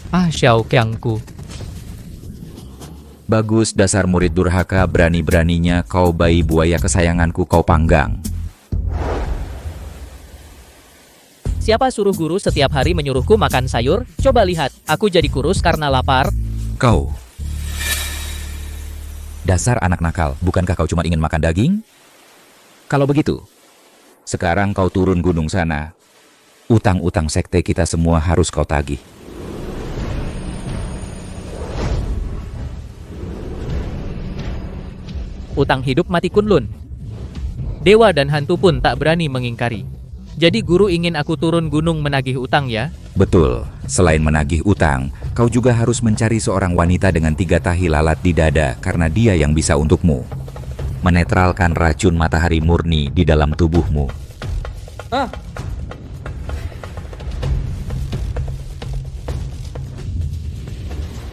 Ah, Xiao Qiangku. Bagus dasar murid durhaka, berani-beraninya kau bayi buaya kesayanganku kau panggang. Siapa suruh guru setiap hari menyuruhku makan sayur? Coba lihat, aku jadi kurus karena lapar. Kau. Dasar anak nakal, bukankah kau cuma ingin makan daging? Kalau begitu, sekarang kau turun gunung sana. Utang-utang sekte kita semua harus kau tagih. Utang hidup mati Kunlun. Dewa dan hantu pun tak berani mengingkari. Jadi guru ingin aku turun gunung menagih utang ya? Betul, selain menagih utang, kau juga harus mencari seorang wanita dengan 3 tahi lalat di dada karena dia yang bisa untukmu menetralkan racun matahari murni di dalam tubuhmu.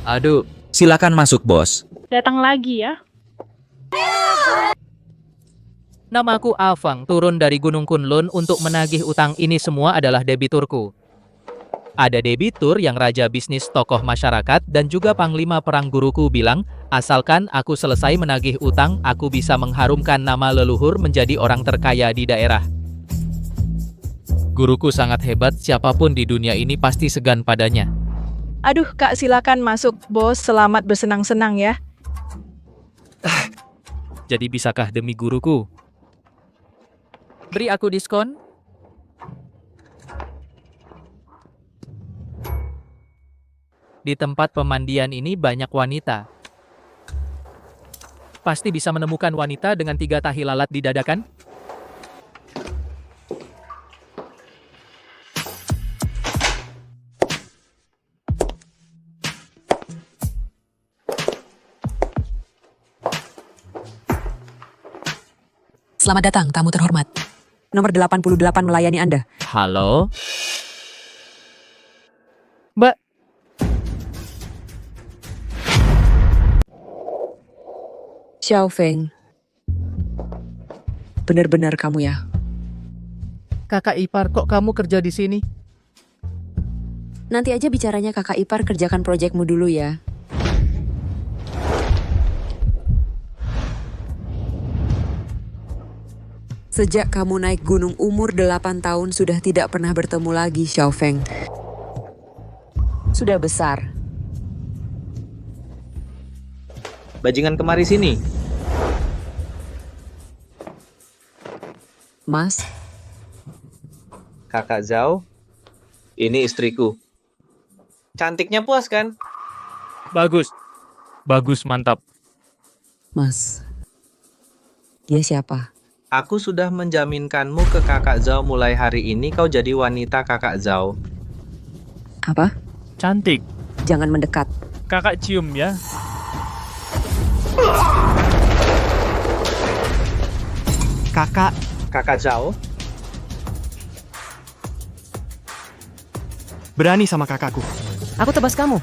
Aduh, Silakan masuk, bos. Datang lagi ya. namaku Afang, turun dari Gunung Kunlun untuk menagih utang. Ini semua adalah debiturku. Ada debitur yang raja bisnis tokoh masyarakat dan juga panglima perang. Guruku bilang, asalkan aku selesai menagih utang, aku bisa mengharumkan nama leluhur menjadi orang terkaya di daerah. Guruku sangat hebat, siapapun di dunia ini pasti segan padanya. Aduh, Kak, silakan masuk, Bos. Selamat bersenang-senang ya. Jadi bisakah demi guruku? Beri aku diskon? Di tempat pemandian ini banyak wanita. Pasti bisa menemukan wanita dengan 3 tahi lalat di dada kan? Selamat datang, tamu terhormat. Nomor 88 melayani Anda. Halo? Mbak, Xiao Feng. Benar-benar kamu ya? kakak ipar, kok kamu kerja di sini? Nanti aja bicaranya kakak ipar, kerjakan proyekmu dulu ya. Sejak kamu naik gunung umur 8 tahun sudah tidak pernah bertemu lagi, Xiao Feng. Sudah besar. Bajingan kemari sini. Mas, Kakak Zhao, ini istriku. Cantiknya puas kan? Bagus. Bagus, mantap. Mas. Dia siapa? Aku sudah menjaminkanmu ke Kakak Zhao, mulai hari ini kau jadi wanita Kakak Zhao. Apa? Cantik. Jangan mendekat. Kakak cium ya. Kakak Zhao, Berani sama kakakku. Aku tebas kamu.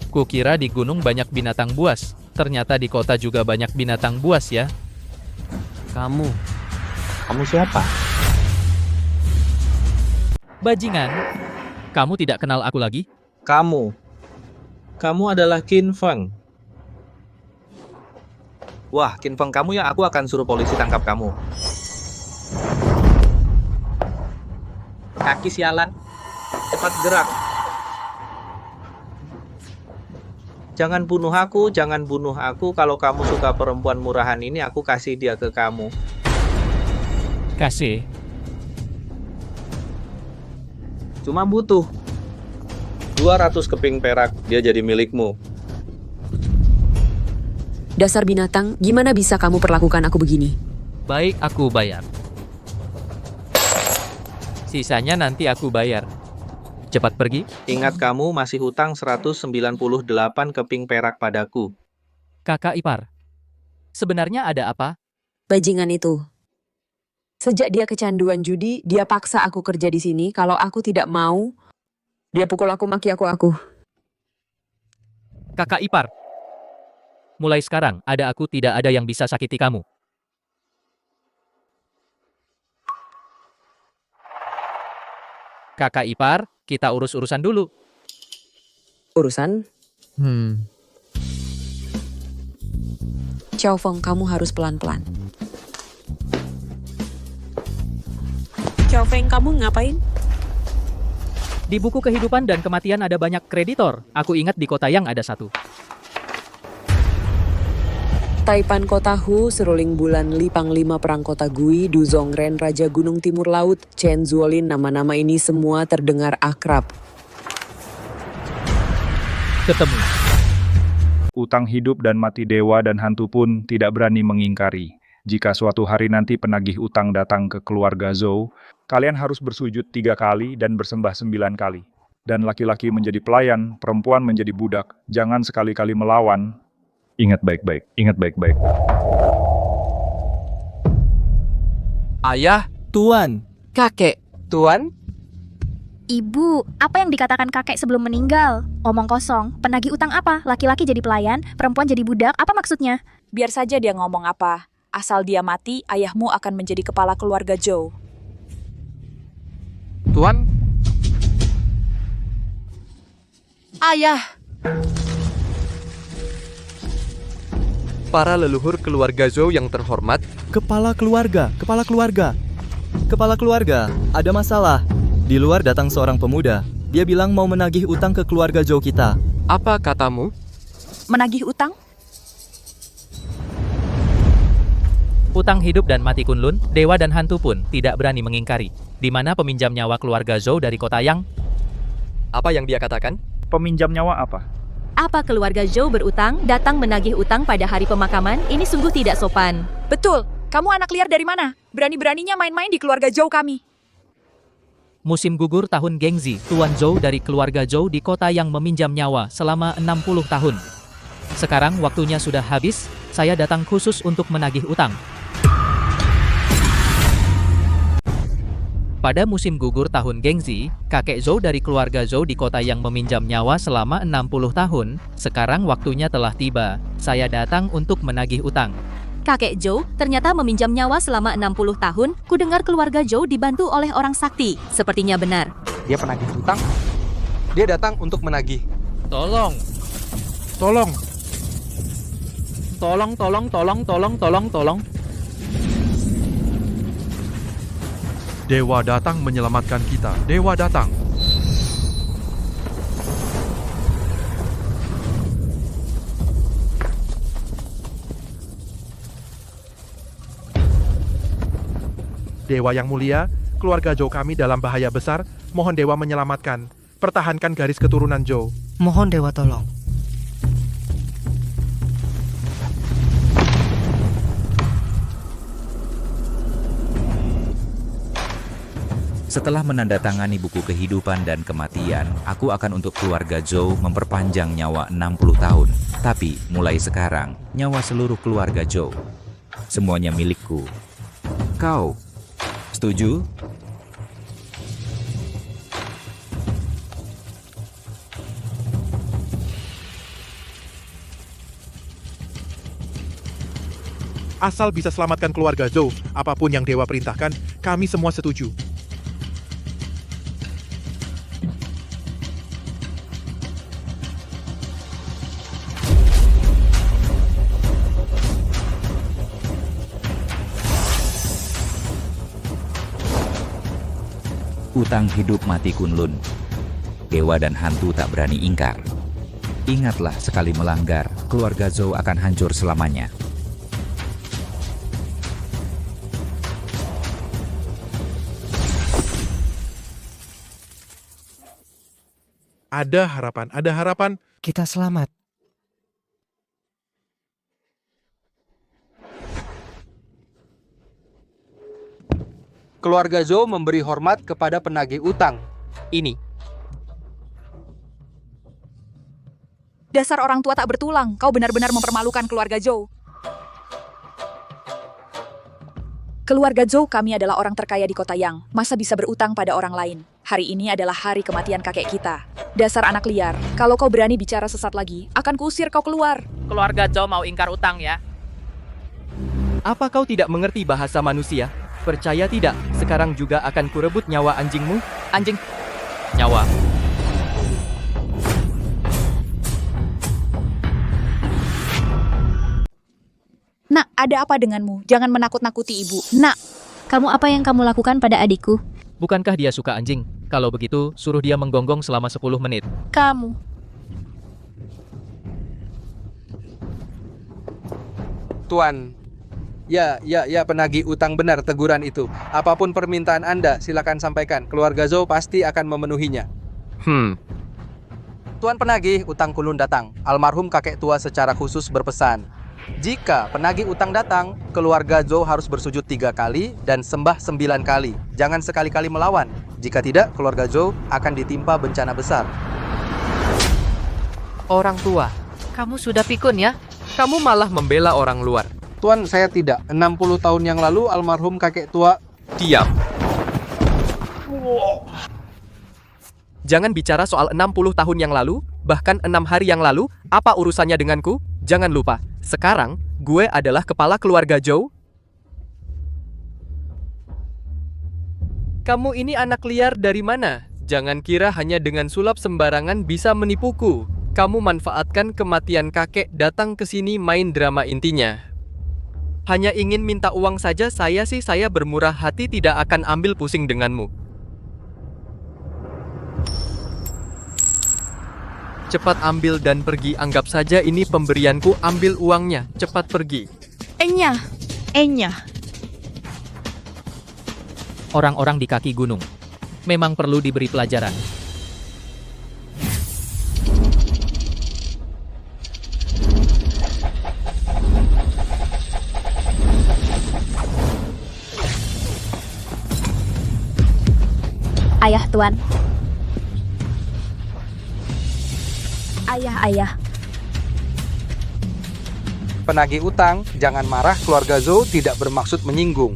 Kukira di gunung banyak binatang buas. Ternyata di kota juga banyak binatang buas ya. kamu siapa? Bajingan, kamu tidak kenal aku lagi? Kamu adalah Qin Feng. Wah, Qin Feng kamu ya, aku akan suruh polisi tangkap kamu. Kaki sialan, cepat gerak. Jangan bunuh aku, jangan bunuh aku. Kalau kamu suka perempuan murahan ini, aku kasih dia ke kamu. Kasih. Cuma butuh 200 keping perak, dia jadi milikmu. Dasar binatang, gimana bisa kamu perlakukan aku begini? Baik, aku bayar. Sisanya nanti aku bayar. Cepat pergi. Ingat kamu masih hutang 198 keping perak padaku. Kakak ipar. Sebenarnya ada apa? Bajingan itu. Sejak dia kecanduan judi, dia paksa aku kerja di sini. Kalau aku tidak mau, dia pukul aku, maki aku. Kakak ipar. Mulai sekarang, ada aku tidak ada yang bisa sakiti kamu. Kakak ipar, kita urus urusan dulu. Urusan? Xiao Feng, kamu harus pelan-pelan. Xiao Feng, kamu ngapain? Di buku kehidupan dan kematian ada banyak kreditor. Aku ingat di kota yang ada satu. Taipan Kota Hu, Seruling Bulan Li, Panglima Perang Kota Gui, Du Zongren, Raja Gunung Timur Laut, Chen Zuolin, nama-nama ini semua terdengar akrab. Ketemu. Utang hidup dan mati dewa dan hantu pun tidak berani mengingkari. Jika suatu hari nanti penagih utang datang ke keluarga Zhou, kalian harus bersujud 3 kali dan bersembah 9 kali. Dan laki-laki menjadi pelayan, perempuan menjadi budak. Jangan sekali-kali melawan. Ingat baik-baik, ingat baik-baik. Ayah, Tuan. Kakek, Tuan? Ibu, apa yang dikatakan kakek sebelum meninggal? Omong kosong, penagih utang apa? Laki-laki jadi pelayan, perempuan jadi budak, apa maksudnya? Biar saja dia ngomong apa. Asal dia mati, ayahmu akan menjadi kepala keluarga Zhou. Tuan? ayah, Para leluhur keluarga Zhou yang terhormat, Kepala keluarga, ada masalah. Di luar datang seorang pemuda. Dia bilang mau menagih utang ke keluarga Zhou kita. apa katamu? Menagih utang? Utang hidup dan mati Kunlun, dewa dan hantu pun tidak berani mengingkari. Di mana peminjam nyawa keluarga Zhou dari kota Yang? Apa yang dia katakan? Peminjam nyawa apa? Apa keluarga Zhou berutang, datang menagih utang pada hari pemakaman? Ini sungguh tidak sopan. Betul. Kamu anak liar dari mana? Berani-beraninya main-main di keluarga Zhou kami. Musim gugur tahun Gengzi, Tuan Zhou dari keluarga Zhou di kota yang meminjam nyawa selama 60 tahun. Sekarang waktunya sudah habis, saya datang khusus untuk menagih utang. Pada musim gugur tahun Gengzi, kakek Zhou dari keluarga Zhou di kota yang meminjam nyawa selama 60 tahun, sekarang waktunya telah tiba. Saya datang untuk menagih utang. Kakek Zhou ternyata meminjam nyawa selama 60 tahun. Kudengar keluarga Zhou dibantu oleh orang sakti. Sepertinya benar. Dia penagih utang? Dia datang untuk menagih. Tolong. Tolong. Dewa datang menyelamatkan kita. Dewa datang. Dewa yang mulia, keluarga Zhou kami dalam bahaya besar. Mohon Dewa menyelamatkan. Pertahankan garis keturunan Zhou. mohon Dewa tolong. Setelah menandatangani buku kehidupan dan kematian, aku akan untuk keluarga Zhou memperpanjang nyawa 60 tahun. Tapi, mulai sekarang, nyawa seluruh keluarga Zhou. Semuanya milikku. Kau, setuju? Asal bisa selamatkan keluarga Zhou, apapun yang Dewa perintahkan, kami semua setuju. Utang hidup mati Kunlun. Dewa dan hantu tak berani ingkar. Ingatlah, sekali melanggar, keluarga Zhou akan hancur selamanya. Ada harapan. Kita selamat. Keluarga Zhou memberi hormat kepada penagih utang. Ini. Dasar orang tua tak bertulang. Kau benar-benar mempermalukan keluarga Zhou. Keluarga Zhou kami adalah orang terkaya di kota Yang. Masa bisa berutang pada orang lain? Hari ini adalah hari kematian kakek kita. Dasar anak liar. Kalau kau berani bicara sesat lagi, akan kuusir kau keluar. Keluarga Zhou mau ingkar utang ya? Apa kau tidak mengerti bahasa manusia? Percaya tidak, sekarang juga akan kurebut nyawa anjingmu? Anjing, Nyawa. Nak, ada apa denganmu? Jangan menakut-nakuti ibu. Nak, Kamu apa yang kamu lakukan pada adikku? Bukankah dia suka anjing? Kalau begitu, suruh dia menggonggong selama 10 menit. Kamu. Tuan. Ya, penagih utang benar teguran itu. Apapun permintaan Anda, silakan sampaikan. Keluarga Zhou pasti akan memenuhinya. Tuan penagih, utang kulun datang. Almarhum kakek tua secara khusus berpesan. Jika penagih utang datang, keluarga Zhou harus bersujud 3 kali dan sembah 9 kali. Jangan sekali-kali melawan. Jika tidak, keluarga Zhou akan ditimpa bencana besar. Orang tua, kamu sudah pikun ya? Kamu malah membela orang luar. Tuan, saya tidak. 60 tahun yang lalu almarhum kakek tua... Diam. Jangan bicara soal 60 tahun yang lalu, bahkan 6 hari yang lalu. Apa urusannya denganku? Jangan lupa, sekarang gue adalah kepala keluarga Zhou. Kamu ini anak liar dari mana? Jangan kira hanya dengan sulap sembarangan bisa menipuku. Kamu manfaatkan kematian kakek datang ke sini main drama intinya. Hanya ingin minta uang saja, saya bermurah hati tidak akan ambil pusing denganmu. Cepat ambil dan pergi, anggap saja ini pemberianku, ambil uangnya, cepat pergi. Enya. Orang-orang di kaki gunung. Memang perlu diberi pelajaran. Ayah, Tuan. Ayah. Penagih utang, jangan marah, keluarga Zhou tidak bermaksud menyinggung.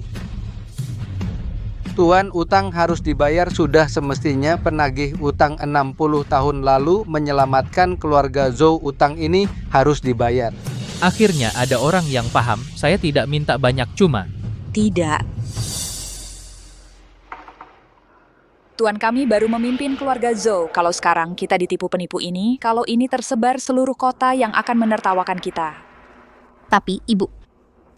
Tuan, utang harus dibayar, sudah semestinya penagih utang 60 tahun lalu menyelamatkan keluarga Zhou, utang ini harus dibayar. Akhirnya ada orang yang paham, saya tidak minta banyak cuma. Tidak. Tuan kami baru memimpin keluarga Zhou. Kalau sekarang kita ditipu penipu ini, kalau ini tersebar seluruh kota yang akan menertawakan kita. Tapi, Ibu,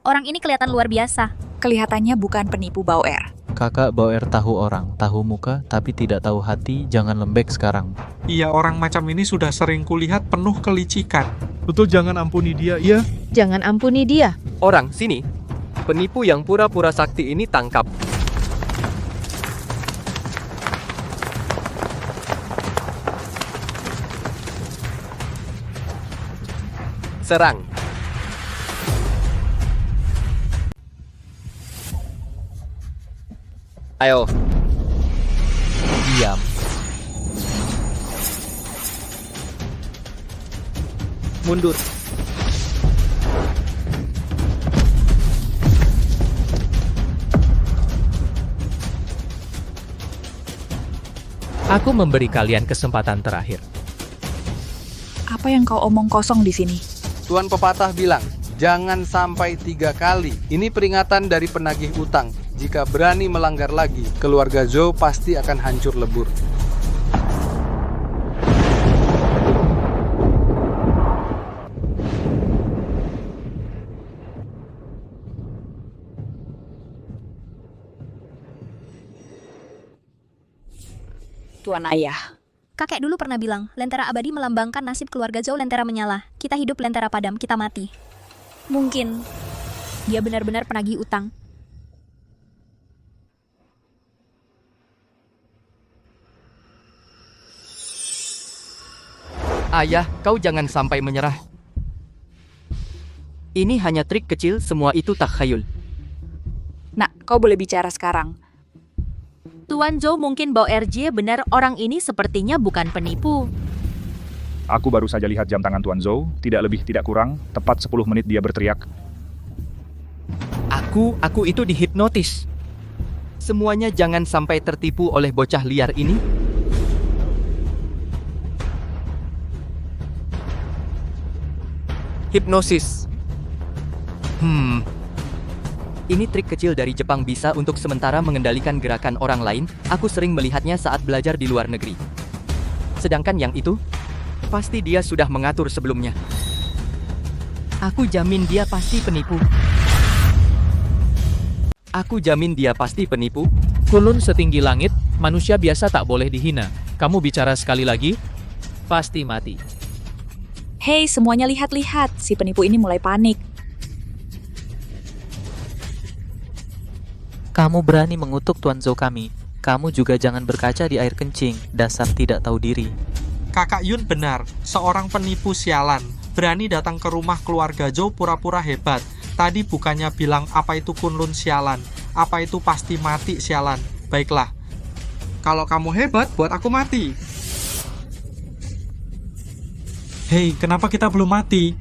orang ini kelihatan luar biasa. Kelihatannya bukan penipu Bauer. Kakak Bauer tahu orang, tahu muka, tapi tidak tahu hati, jangan lembek sekarang. Iya, orang macam ini sudah sering kulihat penuh kelicikan. Betul, jangan ampuni dia, iya. Jangan ampuni dia. Orang, sini. Penipu yang pura-pura sakti ini tangkap. Serang. Ayo. Diam. Mundur. Aku memberi kalian kesempatan terakhir. Apa yang kau omong kosong di sini? Tuan pepatah bilang, jangan sampai 3 kali. Ini peringatan dari penagih utang. Jika berani melanggar lagi, keluarga Zhou pasti akan hancur lebur. Tuan Ayah. Kakek dulu pernah bilang, lentera abadi melambangkan nasib keluarga Zhou, lentera menyala. Kita hidup, lentera padam, kita mati. Mungkin dia benar-benar penagih utang. Ayah, kau jangan sampai menyerah. Ini hanya trik kecil, semua itu takhayul. Nak, kau boleh bicara sekarang. Tuan Zhou, mungkin Bauer Jie benar, orang ini sepertinya bukan penipu. Aku baru saja lihat jam tangan Tuan Zhou, tidak lebih tidak kurang, tepat 10 menit dia berteriak. Aku itu dihipnotis. Semuanya jangan sampai tertipu oleh bocah liar ini. Hipnosis. Ini trik kecil dari Jepang bisa untuk sementara mengendalikan gerakan orang lain. Aku sering melihatnya saat belajar di luar negeri. Sedangkan yang itu, pasti dia sudah mengatur sebelumnya. Aku jamin dia pasti penipu. Aku jamin dia pasti penipu. Kunlun setinggi langit, manusia biasa tak boleh dihina. Kamu bicara sekali lagi, pasti mati. Hei, semuanya lihat-lihat. Si penipu ini mulai panik. Kamu berani mengutuk Tuan Zhou kami. Kamu juga jangan berkaca di air kencing, dasar tidak tahu diri. Kakak Yun benar, seorang penipu sialan. Berani datang ke rumah keluarga Zhou pura-pura hebat. Tadi bukannya bilang apa itu Kunlun sialan, apa itu pasti mati sialan. Baiklah, kalau kamu hebat, buat aku mati. Hei, kenapa kita belum mati?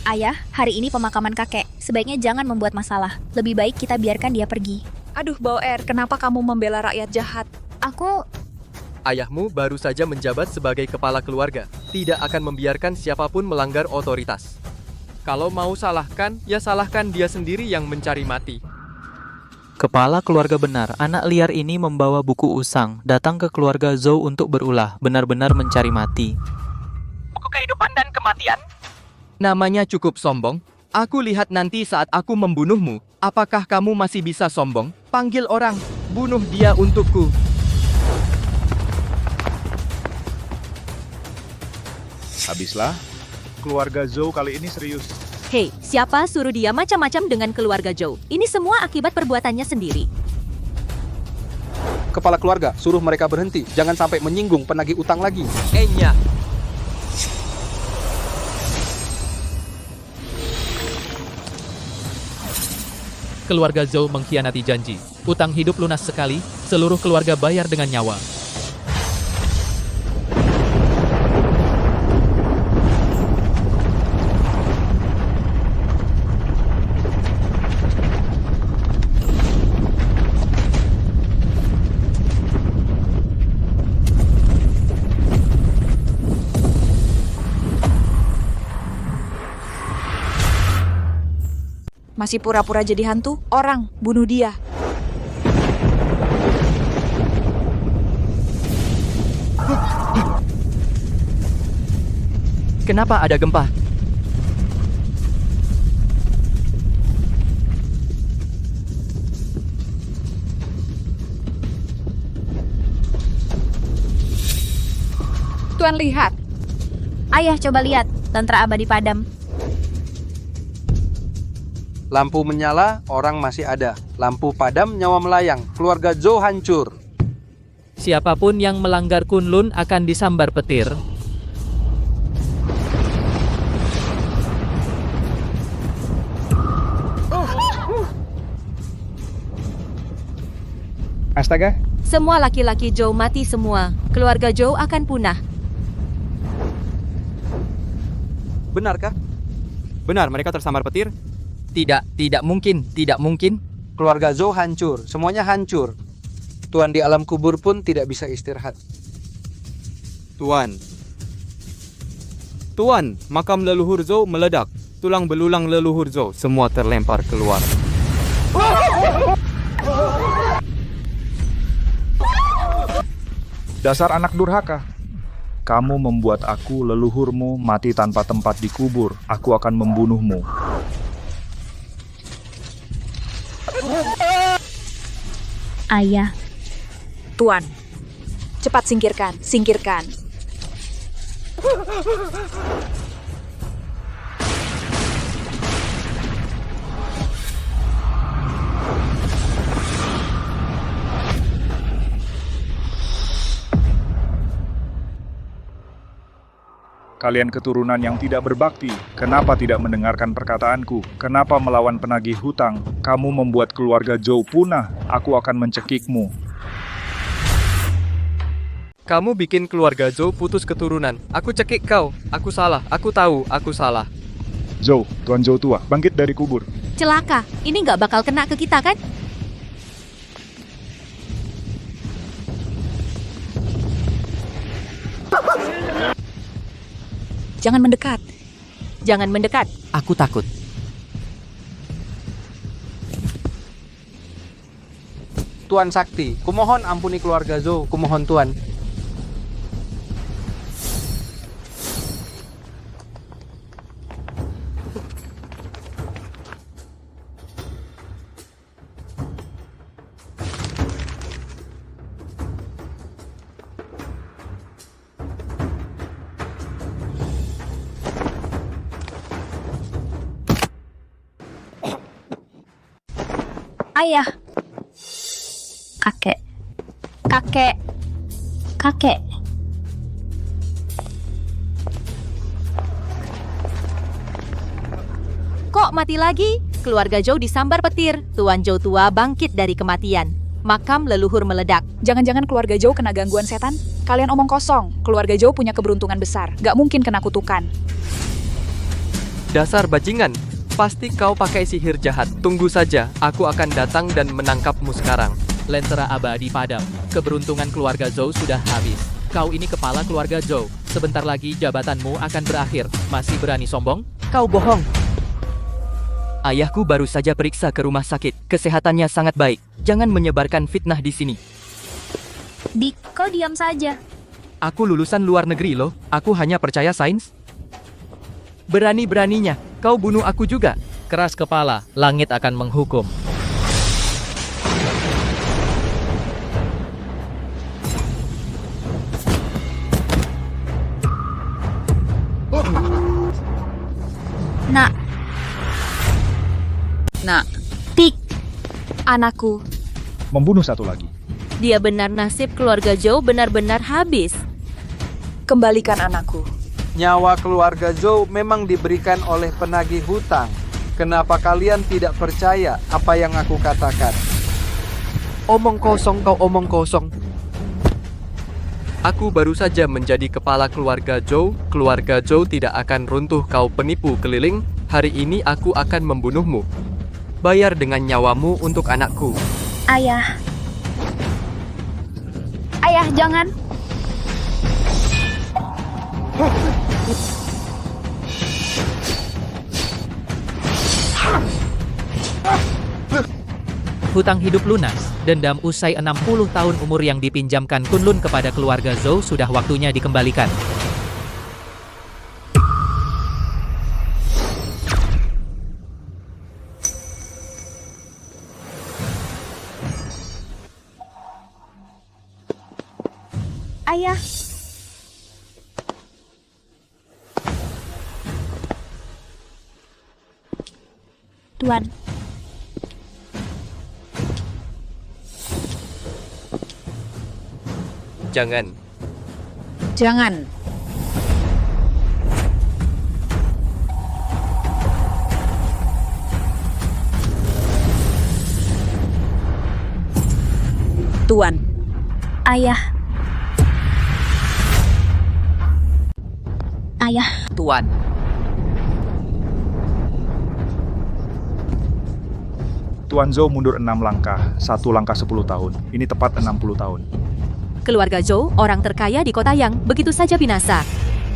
Ayah, hari ini pemakaman kakek. Sebaiknya jangan membuat masalah. Lebih baik kita biarkan dia pergi. Aduh, Bauer, kenapa kamu membela rakyat jahat? Aku... Ayahmu baru saja menjabat sebagai kepala keluarga. Tidak akan membiarkan siapapun melanggar otoritas. Kalau mau salahkan, ya salahkan dia sendiri yang mencari mati. Kepala keluarga benar, anak liar ini membawa buku usang, datang ke keluarga Zhou untuk berulah, benar-benar mencari mati. Buku kehidupan dan kematian. Namanya cukup sombong. Aku lihat nanti saat aku membunuhmu. Apakah kamu masih bisa sombong? Panggil orang, bunuh dia untukku. Habislah. Keluarga Zhou kali ini serius. Hei, siapa suruh dia macam-macam dengan keluarga Zhou? Ini semua akibat perbuatannya sendiri. Kepala keluarga, suruh mereka berhenti. Jangan sampai menyinggung penagih utang lagi. Enya. Keluarga Zhou mengkhianati janji. Utang hidup lunas sekali, seluruh keluarga bayar dengan nyawa. Masih pura-pura jadi hantu? Orang, bunuh dia. Kenapa ada gempa? Tuan lihat. Ayah, coba lihat. Tentara abadi padam. Lampu menyala, orang masih ada. Lampu padam, nyawa melayang. Keluarga Zhou hancur. Siapapun yang melanggar Kunlun akan disambar petir. Astaga. Semua laki-laki Zhou mati semua. Keluarga Zhou akan punah. Benarkah? Benar, mereka tersambar petir? Tidak mungkin. Keluarga Zhou hancur, semuanya hancur. Tuan di alam kubur pun tidak bisa istirahat. Tuan, makam leluhur Zhou meledak. Tulang belulang leluhur Zhou semua terlempar keluar. Dasar anak durhaka. Kamu membuat aku, leluhurmu, mati tanpa tempat dikubur. Aku akan membunuhmu. Ayah. Tuan, cepat singkirkan, singkirkan. Kalian keturunan yang tidak berbakti, kenapa tidak mendengarkan perkataanku? Kenapa melawan penagih hutang? Kamu membuat keluarga Zhou punah. Aku akan mencekikmu. Kamu bikin keluarga Zhou putus keturunan. Aku cekik kau. Aku salah. Aku tahu. Aku salah. Zhou, Tuan Zhou tua, bangkit dari kubur. Celaka, ini nggak bakal kena ke kita kan? Jangan mendekat. Jangan mendekat. Aku takut. Tuan Sakti, kumohon ampuni keluarga Zhou, kumohon Tuan. Ayah. Kakek. Kakek. Kakek. Kok mati lagi? Keluarga Zhou disambar petir. Tuan Zhou tua bangkit dari kematian. Makam leluhur meledak. Jangan-jangan keluarga Zhou kena gangguan setan? Kalian omong kosong. Keluarga Zhou punya keberuntungan besar. Gak mungkin kena kutukan. Dasar bajingan. Pasti kau pakai sihir jahat. Tunggu saja, aku akan datang dan menangkapmu sekarang. Lentera abadi padam. Keberuntungan keluarga Zhou sudah habis. Kau ini kepala keluarga Zhou. Sebentar lagi jabatanmu akan berakhir. Masih berani sombong? Kau bohong. Ayahku baru saja periksa ke rumah sakit. Kesehatannya sangat baik. Jangan menyebarkan fitnah di sini. Dik, kau diam saja. Aku lulusan luar negeri loh. Aku hanya percaya sains. Berani-beraninya, kau bunuh aku juga. Keras kepala, langit akan menghukum. Nak. Tik. Anakku. Membunuh satu lagi. Dia benar nasib keluarga Zhou benar-benar habis. Kembalikan anakku. Nyawa keluarga Zhou memang diberikan oleh penagih hutang. Kenapa kalian tidak percaya apa yang aku katakan? Omong kosong kau omong kosong. Aku baru saja menjadi kepala keluarga Zhou. Keluarga Zhou tidak akan runtuh, kau penipu keliling. Hari ini aku akan membunuhmu. Bayar dengan nyawamu untuk anakku. Ayah. Ayah, jangan. Hutang hidup lunas, dendam usai 60 tahun umur yang dipinjamkan Kunlun kepada keluarga Zhou sudah waktunya dikembalikan. Ayah. Tuan. Jangan. Jangan. Tuan. Ayah. Ayah. Tuan. Tuan Zhou mundur 6 langkah, 1 langkah 10 tahun. Ini tepat 60 tahun. Keluarga Zhou, orang terkaya di kota yang begitu saja binasa.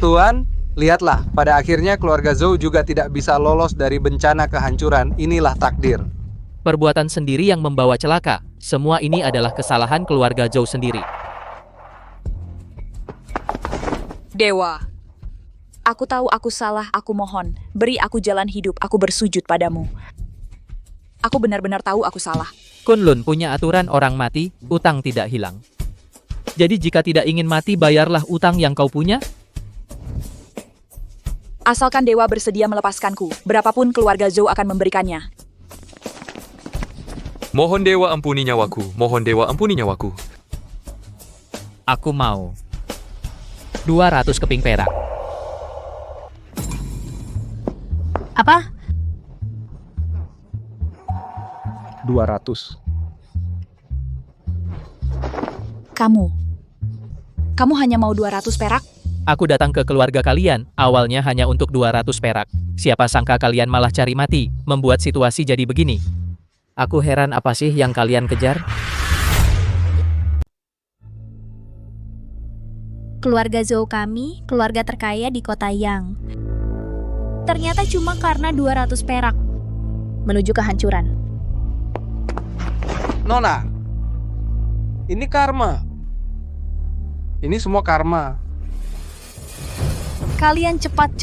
Tuan, lihatlah, pada akhirnya keluarga Zhou juga tidak bisa lolos dari bencana kehancuran. Inilah takdir. Perbuatan sendiri yang membawa celaka. Semua ini adalah kesalahan keluarga Zhou sendiri. Dewa. Aku tahu aku salah, aku mohon. Beri aku jalan hidup, aku bersujud padamu. Aku benar-benar tahu aku salah. Kunlun punya aturan orang mati, utang tidak hilang. Jadi jika tidak ingin mati, bayarlah utang yang kau punya. Asalkan Dewa bersedia melepaskanku, berapapun keluarga Zhou akan memberikannya. Mohon Dewa ampuni nyawaku. Mohon Dewa ampuni nyawaku. Aku mau 200 keping perak. Apa? 200. Kamu hanya mau 200 perak? Aku datang ke keluarga kalian, awalnya hanya untuk 200 perak. Siapa sangka kalian malah cari mati, membuat situasi jadi begini. Aku heran apa sih yang kalian kejar? Keluarga Zhou kami, keluarga terkaya di kota Yang. Ternyata cuma karena 200 perak. Menuju kehancuran. Nona, ini karma. Ini semua karma. Kalian cepat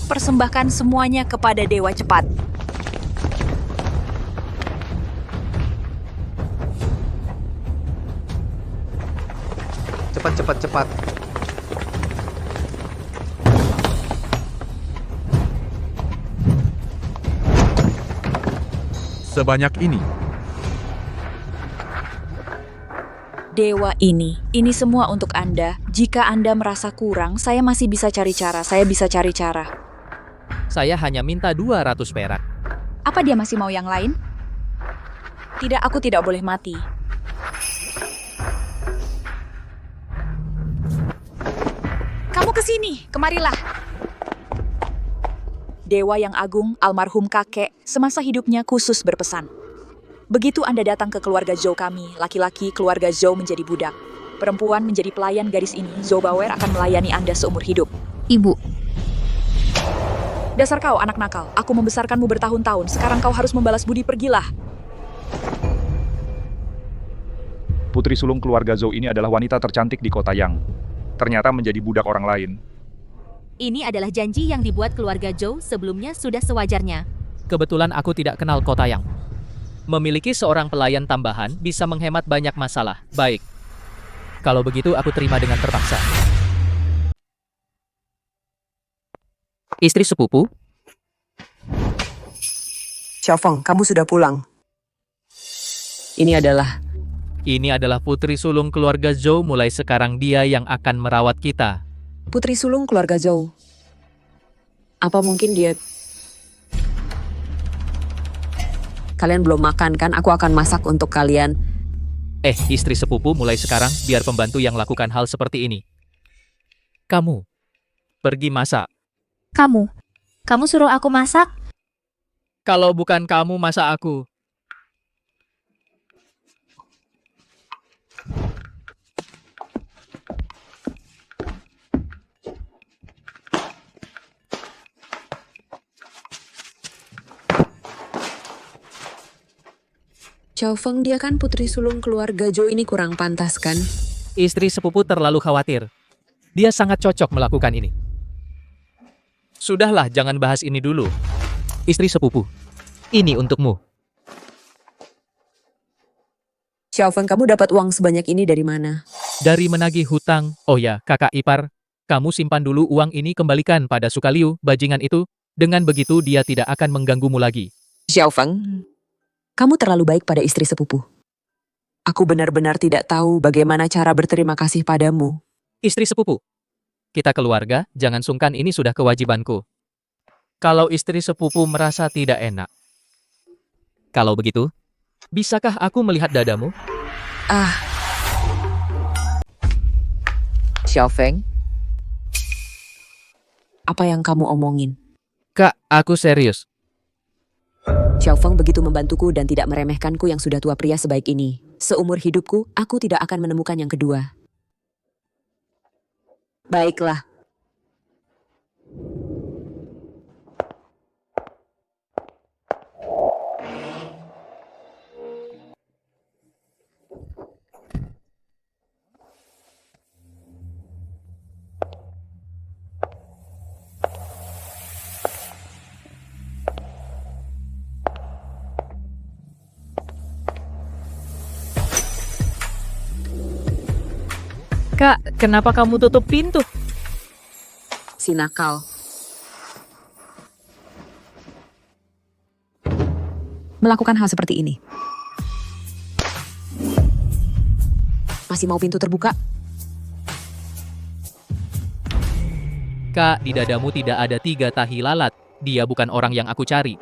persembahkan semuanya kepada Dewa Cepat. Cepat. Sebanyak ini. Dewa ini semua untuk Anda. Jika Anda merasa kurang, saya masih bisa cari cara. Saya hanya minta 200 perak. Apa dia masih mau yang lain? Tidak, aku tidak boleh mati. Kamu kesini, kemarilah. Dewa yang agung, almarhum kakek, semasa hidupnya khusus berpesan. Begitu Anda datang ke keluarga Zhou kami, laki-laki keluarga Zhou menjadi budak. Perempuan menjadi pelayan garis ini, Zhou Bauer akan melayani Anda seumur hidup. Ibu. Dasar kau anak nakal, aku membesarkanmu bertahun-tahun, sekarang kau harus membalas budi, pergilah. Putri sulung keluarga Zhou ini adalah wanita tercantik di kota Yang. Ternyata menjadi budak orang lain. Ini adalah janji yang dibuat keluarga Zhou sebelumnya sudah sewajarnya. Kebetulan aku tidak kenal kota Yang. Memiliki seorang pelayan tambahan bisa menghemat banyak masalah. Baik. Kalau begitu aku terima dengan terpaksa. Istri sepupu? Xiaofeng, kamu sudah pulang. Ini adalah putri sulung keluarga Zhou, mulai sekarang dia yang akan merawat kita. putri sulung keluarga Zhou. Apa mungkin dia... Kalian belum makan kan? Aku akan masak untuk kalian. Istri sepupu, mulai sekarang biar pembantu yang lakukan hal seperti ini. Kamu pergi masak. Kamu suruh aku masak? Kalau bukan kamu, masa aku? Xiaofeng, dia kan putri sulung keluarga Zhou, ini kurang pantas kan? Istri sepupu terlalu khawatir. Dia sangat cocok melakukan ini. Sudahlah, jangan bahas ini dulu. Istri sepupu, ini untukmu. Xiaofeng, kamu dapat uang sebanyak ini dari mana? Dari menagih hutang. Oh ya, kakak ipar, kamu simpan dulu uang ini, kembalikan pada Sukaliu, bajingan itu. Dengan begitu dia tidak akan mengganggumu lagi. Xiaofeng, kamu terlalu baik pada istri sepupu. Aku benar-benar tidak tahu bagaimana cara berterima kasih padamu. Istri sepupu, kita keluarga, jangan sungkan, ini sudah kewajibanku. Kalau istri sepupu merasa tidak enak. Kalau begitu, bisakah aku melihat dadamu? Xiaofeng, apa yang kamu omongin? Kak, aku serius. Xiaofeng begitu membantuku dan tidak meremehkanku yang sudah tua pria sebaik ini. Seumur hidupku, aku tidak akan menemukan yang kedua. Baiklah. Kak, kenapa kamu tutup pintu? Si nakal. Melakukan hal seperti ini. Masih mau pintu terbuka? Kak, di dadamu tidak ada 3 tahi lalat. Dia bukan orang yang aku cari.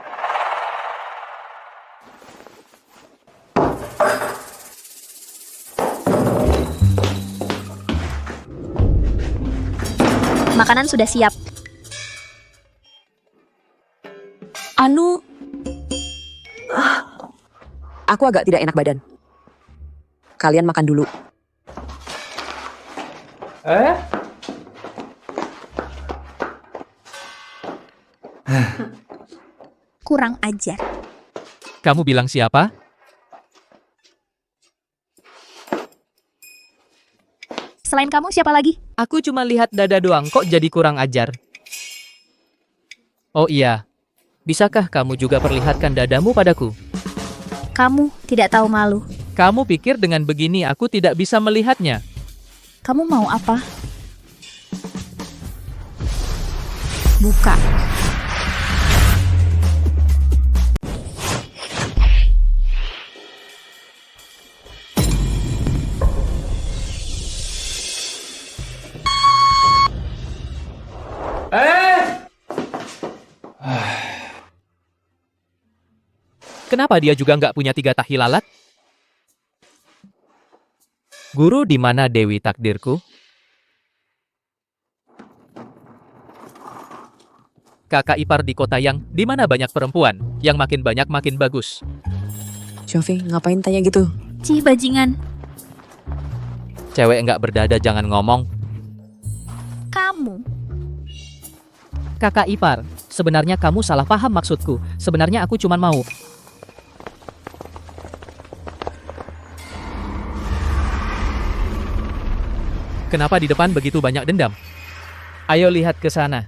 Makanan sudah siap. Aku agak tidak enak badan. Kalian makan dulu. Kurang ajar. Kamu bilang siapa? Selain kamu, siapa lagi? Aku cuma lihat dada doang, kok jadi kurang ajar? Oh iya, bisakah kamu juga perlihatkan dadamu padaku? Kamu tidak tahu malu. Kamu pikir dengan begini aku tidak bisa melihatnya? Kamu mau apa? Buka. Kenapa dia juga nggak punya 3 tahi lalat? Guru, di mana Dewi takdirku? Kakak ipar di kota yang di mana banyak perempuan, yang makin banyak makin bagus. Shofi, ngapain tanya gitu? Cih, bajingan. Cewek nggak berdada jangan ngomong. Kamu. Kakak ipar, sebenarnya kamu salah paham maksudku. Sebenarnya aku cuma mau. Kenapa di depan begitu banyak dendam? Ayo lihat ke sana.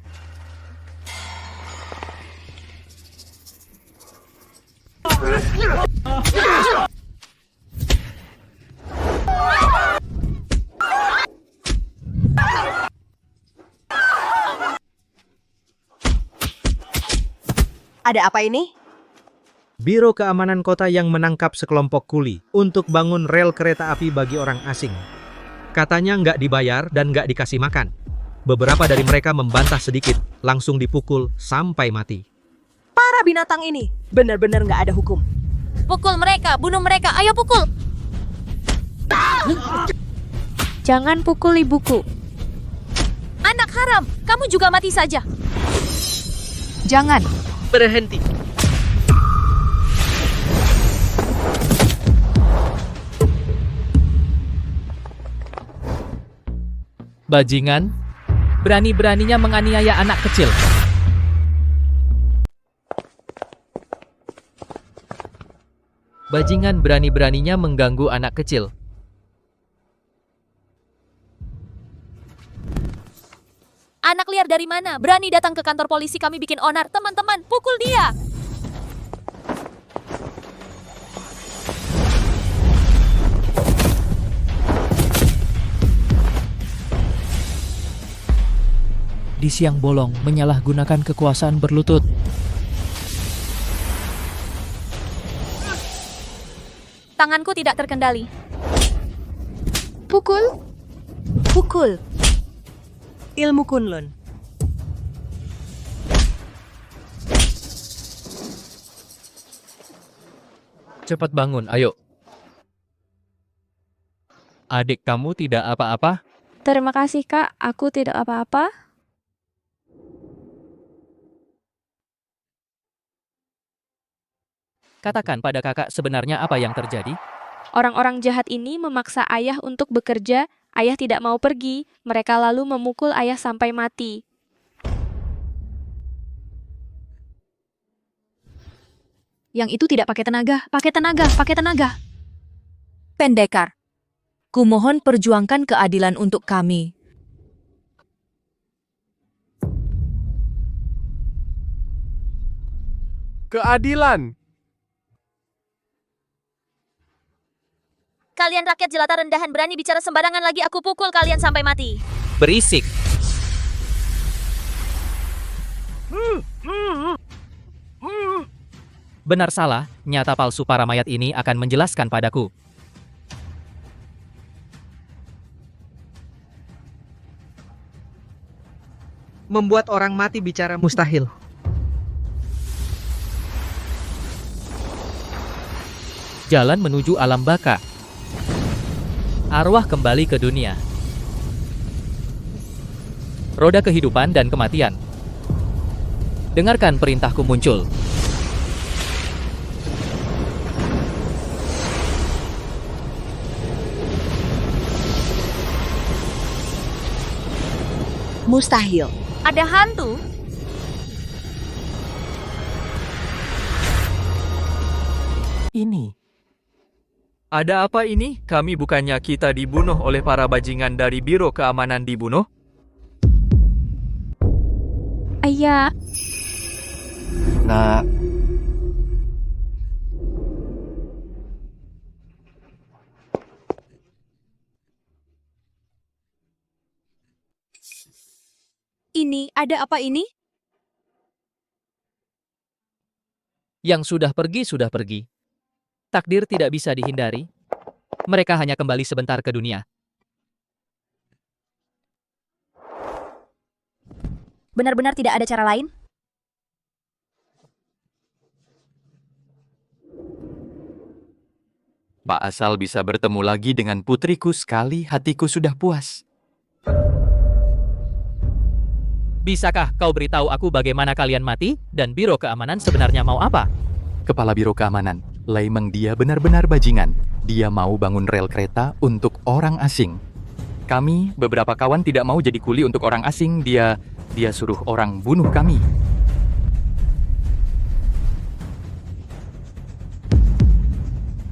Ada apa ini? Biro Keamanan Kota yang menangkap sekelompok kuli untuk bangun rel kereta api bagi orang asing. Katanya nggak dibayar dan nggak dikasih makan. Beberapa dari mereka membantah sedikit, langsung dipukul sampai mati. Para binatang ini benar-benar nggak ada hukum. Pukul mereka, bunuh mereka, ayo pukul! Jangan pukul ibuku. Anak haram, kamu juga mati saja. Jangan. Berhenti. Bajingan, berani-beraninya menganiaya anak kecil. Bajingan berani-beraninya mengganggu anak kecil. Anak liar dari mana? Berani datang ke kantor polisi, kami bikin onar. Teman-teman, pukul dia! Di siang bolong, menyalahgunakan kekuasaan berlutut. Tanganku tidak terkendali. Pukul. Pukul. Ilmu Kunlun. Cepat bangun, ayo. Adik kamu tidak apa-apa? Terima kasih, Kak. Aku tidak apa-apa. Katakan pada kakak sebenarnya apa yang terjadi? Orang-orang jahat ini memaksa ayah untuk bekerja. Ayah tidak mau pergi. Mereka lalu memukul ayah sampai mati. Yang itu tidak pakai tenaga, pakai tenaga, pakai tenaga. Pendekar. Kumohon perjuangkan keadilan untuk kami. Keadilan. Kalian rakyat jelata rendahan, berani bicara sembarangan lagi, aku pukul kalian sampai mati. Berisik. Benar salah, nyata palsu para mayat ini akan menjelaskan padaku. Membuat orang mati bicara mustahil. Jalan menuju alam baka. Arwah kembali ke dunia. Roda kehidupan dan kematian. Dengarkan perintahku muncul. Mustahil. Ada hantu? Ini. Ada apa ini? Kami bukannya kita dibunuh oleh para bajingan dari Biro Keamanan dibunuh? Ayah, Nah, Ini, ada apa ini? Yang sudah pergi. Takdir tidak bisa dihindari. Mereka hanya kembali sebentar ke dunia. benar-benar tidak ada cara lain? Pak asal bisa bertemu lagi dengan putriku sekali, hatiku sudah puas. Bisakah kau beritahu aku bagaimana kalian mati dan Biro Keamanan sebenarnya mau apa? Kepala Biro Keamanan, Lei Meng dia benar-benar bajingan. Dia mau bangun rel kereta untuk orang asing. Kami, beberapa kawan tidak mau jadi kuli untuk orang asing. Dia suruh orang bunuh kami.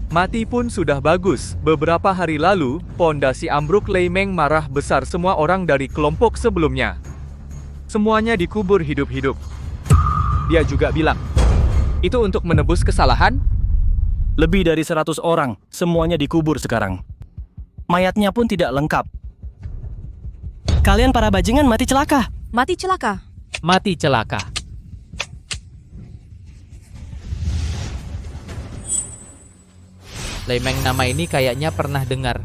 Mati pun sudah bagus. Beberapa hari lalu, pondasi ambruk. Lei Meng marah besar semua orang dari kelompok sebelumnya. Semuanya dikubur hidup-hidup. Dia juga bilang, itu untuk menebus kesalahan? Lebih dari 100 orang, semuanya dikubur sekarang. Mayatnya pun tidak lengkap. Kalian para bajingan mati celaka. Mati celaka. Mati celaka. Lei Meng nama ini kayaknya pernah dengar.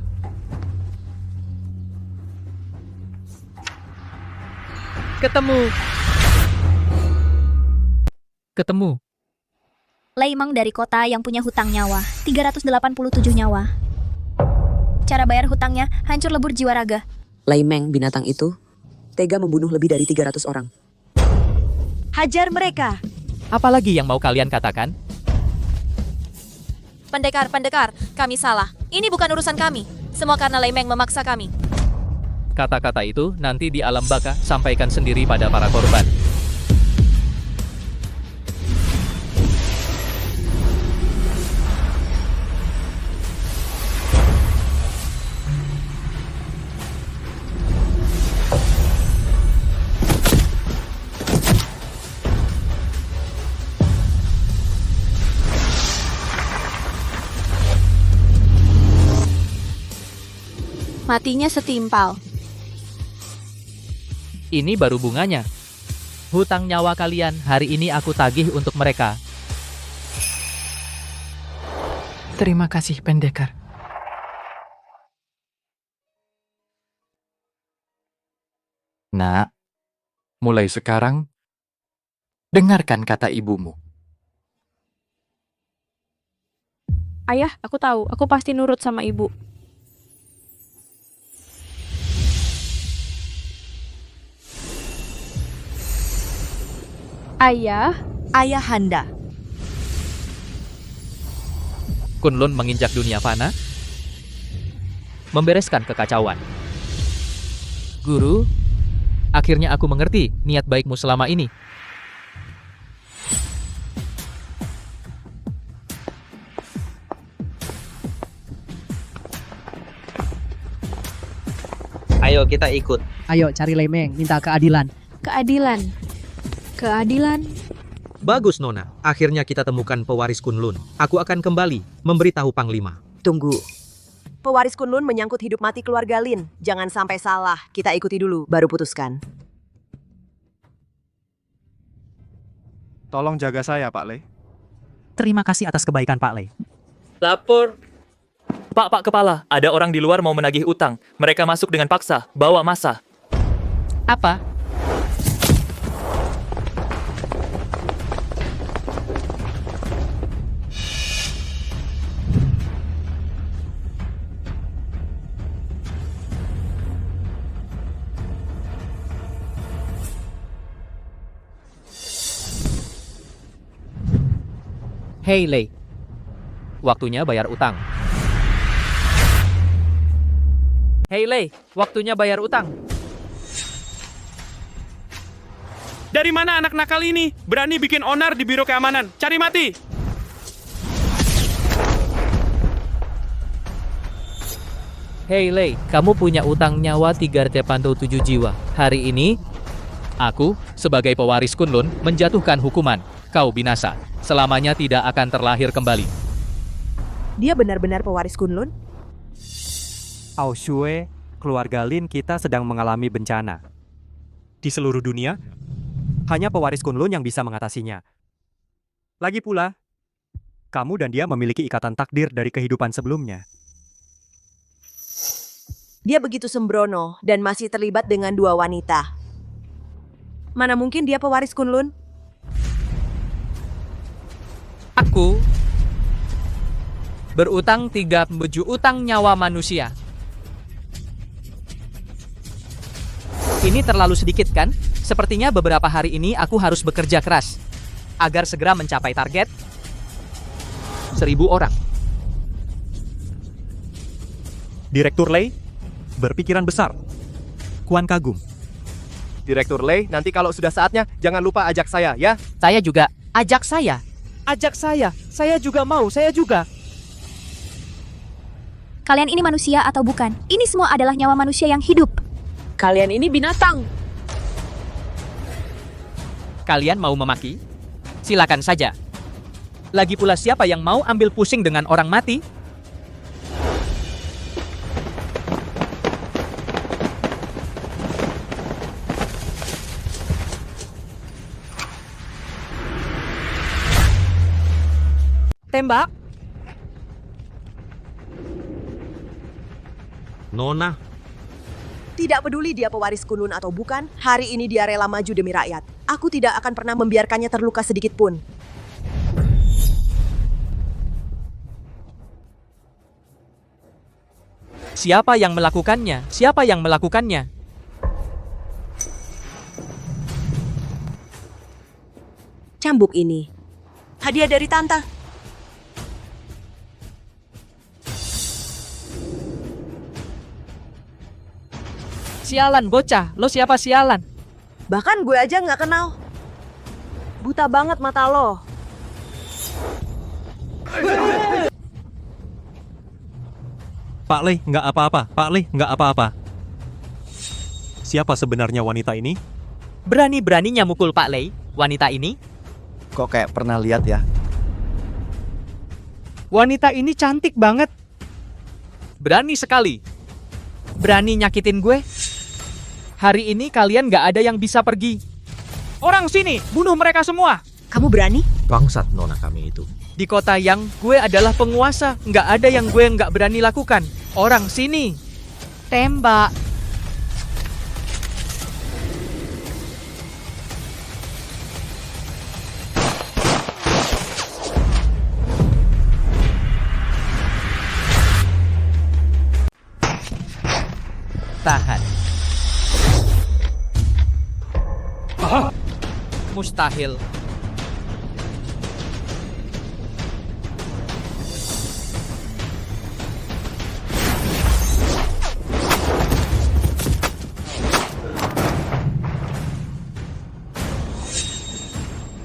Ketemu. Lei Meng dari kota yang punya hutang nyawa, 387 nyawa. Cara bayar hutangnya, hancur lebur jiwa raga. Lei Meng binatang itu tega membunuh lebih dari 300 orang. Hajar mereka. Apalagi yang mau kalian katakan? Pendekar, kami salah. Ini bukan urusan kami. Semua karena Lei Meng memaksa kami. Kata-kata itu nanti di alam baka sampaikan sendiri pada para korban. Matinya setimpal. Ini baru bunganya. Hutang nyawa kalian hari ini aku tagih untuk mereka. Terima kasih, pendekar. Nak, mulai sekarang, dengarkan kata ibumu. Ayah, aku tahu. Aku pasti nurut sama ibu. Ayah. Ayahanda. Kunlun menginjak dunia fana, membereskan kekacauan. Guru, akhirnya aku mengerti niat baikmu selama ini. Ayo kita ikut. Ayo cari Lei Meng, minta keadilan. Keadilan. Bagus Nona, akhirnya kita temukan pewaris Kunlun. Aku akan kembali memberitahu Panglima. Tunggu. Pewaris Kunlun menyangkut hidup mati keluarga Lin. Jangan sampai salah. Kita ikuti dulu, baru putuskan. Tolong jaga saya, Pak Lei. Terima kasih atas kebaikan Pak Lei. Lapor. Pak Kepala, ada orang di luar mau menagih utang. Mereka masuk dengan paksa, bawa massa. Apa? Hei Lei, waktunya bayar utang. Hei Lei, waktunya bayar utang. Dari mana anak nakal ini? Berani bikin onar di Biro Keamanan. Cari mati! Hei Lei, kamu punya utang nyawa 3,7 jiwa. Hari ini, aku, sebagai pewaris Kunlun, menjatuhkan hukuman. Kau binasa. Selamanya tidak akan terlahir kembali. Dia benar-benar pewaris Kunlun? Ao Shue, keluarga Lin kita sedang mengalami bencana. Di seluruh dunia, hanya pewaris Kunlun yang bisa mengatasinya. Lagi pula, kamu dan dia memiliki ikatan takdir dari kehidupan sebelumnya. Dia begitu sembrono dan masih terlibat dengan 2 wanita. Mana mungkin dia pewaris Kunlun? Aku berutang 37 utang nyawa manusia. Ini terlalu sedikit kan? Sepertinya beberapa hari ini aku harus bekerja keras agar segera mencapai target 1.000 orang. Direktur Lei, berpikiran besar. Kuan kagum. Direktur Lei, nanti kalau sudah saatnya, jangan lupa ajak saya, ya? Saya juga. Ajak saya. Ajak saya. Saya juga mau, saya juga. Kalian ini manusia atau bukan? Ini semua adalah nyawa manusia yang hidup. Kalian ini binatang. Kalian mau memaki? Silakan saja. Lagi pula siapa yang mau ambil pusing dengan orang mati? Tembak. Nona, Tidak peduli dia pewaris Kunlun atau bukan, hari ini dia rela maju demi rakyat. Aku tidak akan pernah membiarkannya terluka sedikit pun. Siapa yang melakukannya? Siapa yang melakukannya? Cambuk ini. Hadiah dari Tante. Sialan bocah, lo siapa sialan? Bahkan gue aja nggak kenal. Buta banget mata lo. Pak Lei, nggak apa-apa. Pak Lei, nggak apa-apa. Siapa sebenarnya wanita ini? Berani-beraninya mukul Pak Lei, wanita ini? Kok kayak pernah lihat ya? Wanita ini cantik banget. Berani sekali. Berani nyakitin gue. Hari ini kalian gak ada yang bisa pergi. Orang sini, bunuh mereka semua. Kamu berani? bangsat nona kami itu. Di kota yang gue adalah penguasa, nggak ada yang gue nggak berani lakukan. Orang sini, tembak. Tahan. Mustahil.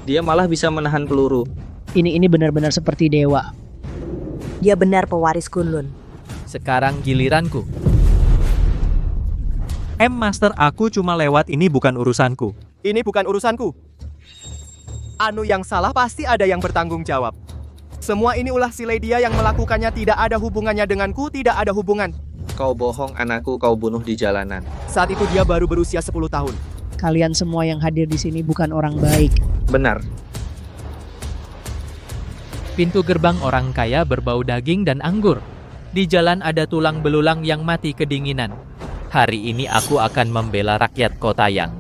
Dia malah bisa menahan peluru. Ini benar-benar seperti dewa. Dia benar pewaris Kunlun. Sekarang giliranku. Master, aku cuma lewat, ini bukan urusanku. Ini bukan urusanku. Anu yang salah pasti ada yang bertanggung jawab. Semua ini ulah si Lydia yang melakukannya, tidak ada hubungannya denganku, tidak ada hubungan. Kau bohong, anakku kau bunuh di jalanan. Saat itu dia baru berusia 10 tahun. Kalian semua yang hadir di sini bukan orang baik. Benar. Pintu gerbang orang kaya berbau daging dan anggur. Di jalan ada tulang belulang yang mati kedinginan. Hari ini aku akan membela rakyat kota yang.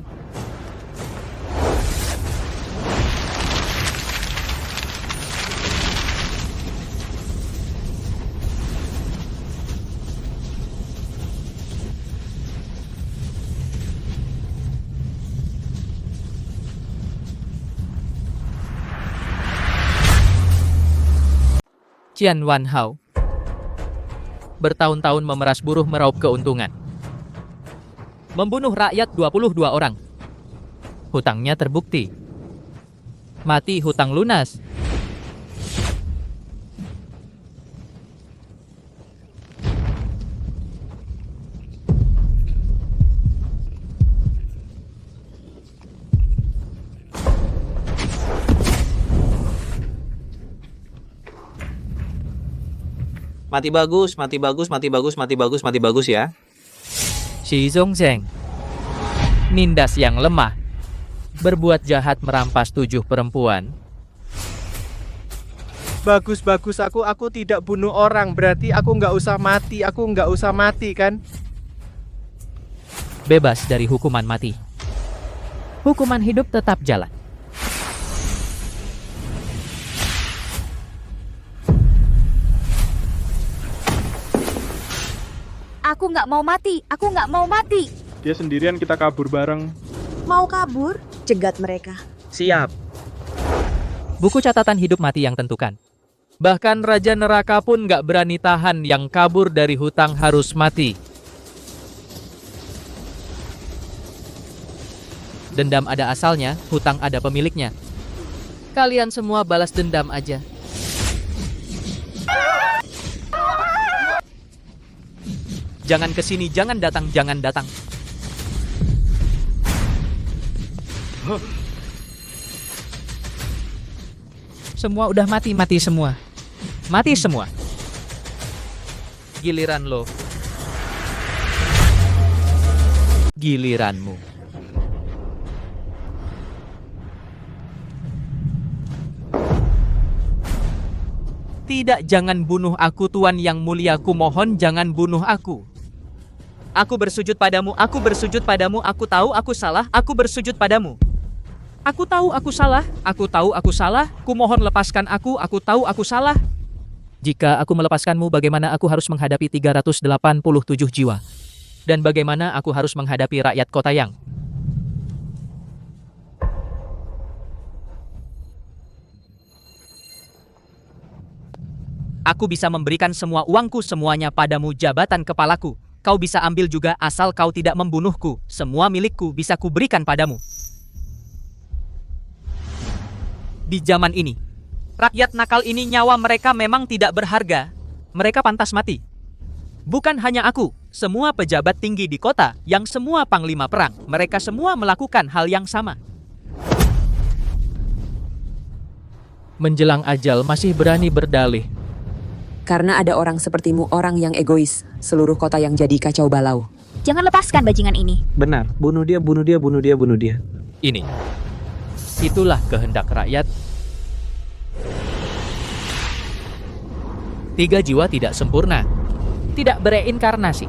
Qian Wanhao bertahun-tahun memeras buruh meraup keuntungan. Membunuh rakyat 22 orang. Hutangnya terbukti. Mati hutang lunas. Mati bagus, mati bagus, mati bagus, mati bagus, mati bagus ya. Shi Zongzheng. Nindas yang lemah. Berbuat jahat merampas 7 perempuan. Bagus, aku tidak bunuh orang. Berarti aku nggak usah mati kan? Bebas dari hukuman mati. Hukuman hidup tetap jalan. Aku nggak mau mati. Dia sendirian, kita kabur bareng. Mau kabur? Cegat mereka. Siap. Buku catatan hidup mati yang tentukan. Bahkan Raja Neraka pun nggak berani tahan yang kabur dari hutang harus mati. Dendam ada asalnya, hutang ada pemiliknya. Kalian semua balas dendam aja. Jangan kesini, jangan datang, jangan datang. Semua udah mati semua. Mati semua. Giliran lo. Giliranmu. Tidak, jangan bunuh aku, Tuan yang mulia, ku mohon jangan bunuh aku. Aku bersujud padamu, aku bersujud padamu, aku tahu aku salah, aku bersujud padamu. Aku tahu aku salah, aku tahu aku salah, ku mohon lepaskan aku tahu aku salah. Jika aku melepaskanmu, bagaimana aku harus menghadapi 387 jiwa? Dan bagaimana aku harus menghadapi rakyat Kota Yang? Aku bisa memberikan semua uangku semuanya padamu, jabatan kepalaku. Kau bisa ambil juga asal kau tidak membunuhku. Semua milikku bisa kuberikan padamu. Di zaman ini, rakyat nakal ini nyawa mereka memang tidak berharga. Mereka pantas mati. Bukan hanya aku, semua pejabat tinggi di kota, yang semua panglima perang, mereka semua melakukan hal yang sama. Menjelang ajal masih berani berdalih. Karena ada orang sepertimu, orang yang egois, seluruh kota yang jadi kacau balau. Jangan lepaskan bajingan ini. Benar, bunuh dia, bunuh dia, bunuh dia, bunuh dia. Ini. Itulah kehendak rakyat. 3 jiwa tidak sempurna. Tidak bereinkarnasi.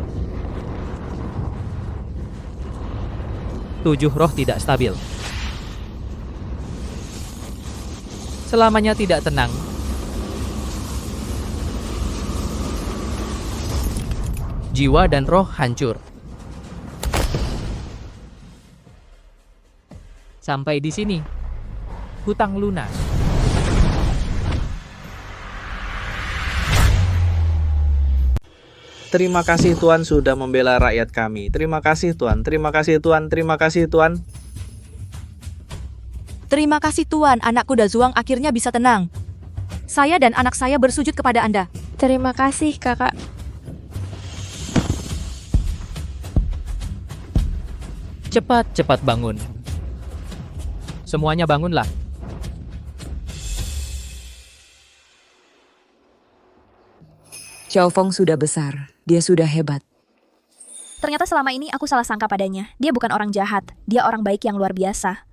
7 roh tidak stabil. Selamanya tidak tenang. Jiwa dan roh hancur. Sampai di sini, hutang lunas. Terima kasih Tuan sudah membela rakyat kami. Terima kasih Tuan, terima kasih Tuan, terima kasih Tuan. Terima kasih Tuan, anak kuda Zuang akhirnya bisa tenang. Saya dan anak saya bersujud kepada Anda. Terima kasih, Kakak. Cepat-cepat bangun. Semuanya bangunlah. Xiao Feng sudah besar, dia sudah hebat. Ternyata selama ini aku salah sangka padanya. Dia bukan orang jahat, dia orang baik yang luar biasa.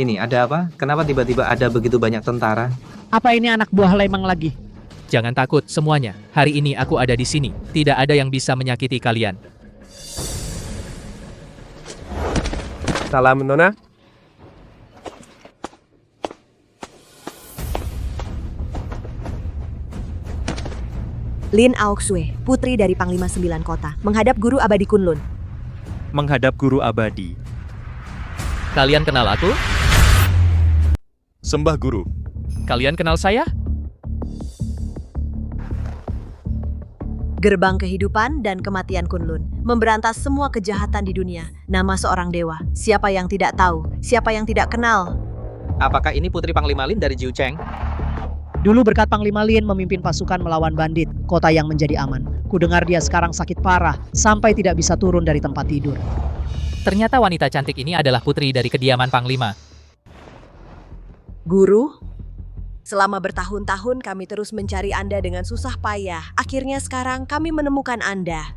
Ini ada apa? Kenapa tiba-tiba ada begitu banyak tentara? Apa ini anak buah Lemang lagi? Jangan takut semuanya. Hari ini aku ada di sini. Tidak ada yang bisa menyakiti kalian. Salam, Nona. Lin Aoxue, putri dari Panglima 9 Kota, menghadap Guru Abadi Kunlun. Menghadap Guru Abadi. Kalian kenal aku? Sembah Guru. Kalian kenal saya? Gerbang kehidupan dan kematian Kunlun, memberantas semua kejahatan di dunia. Nama seorang dewa, siapa yang tidak tahu, siapa yang tidak kenal. Apakah ini Putri Panglima Lin dari Jiu Cheng? Dulu berkat Panglima Lin memimpin pasukan melawan bandit, kota yang menjadi aman. Kudengar dia sekarang sakit parah, sampai tidak bisa turun dari tempat tidur. Ternyata wanita cantik ini adalah putri dari kediaman Panglima. Guru, selama bertahun-tahun kami terus mencari Anda dengan susah payah. Akhirnya sekarang kami menemukan Anda.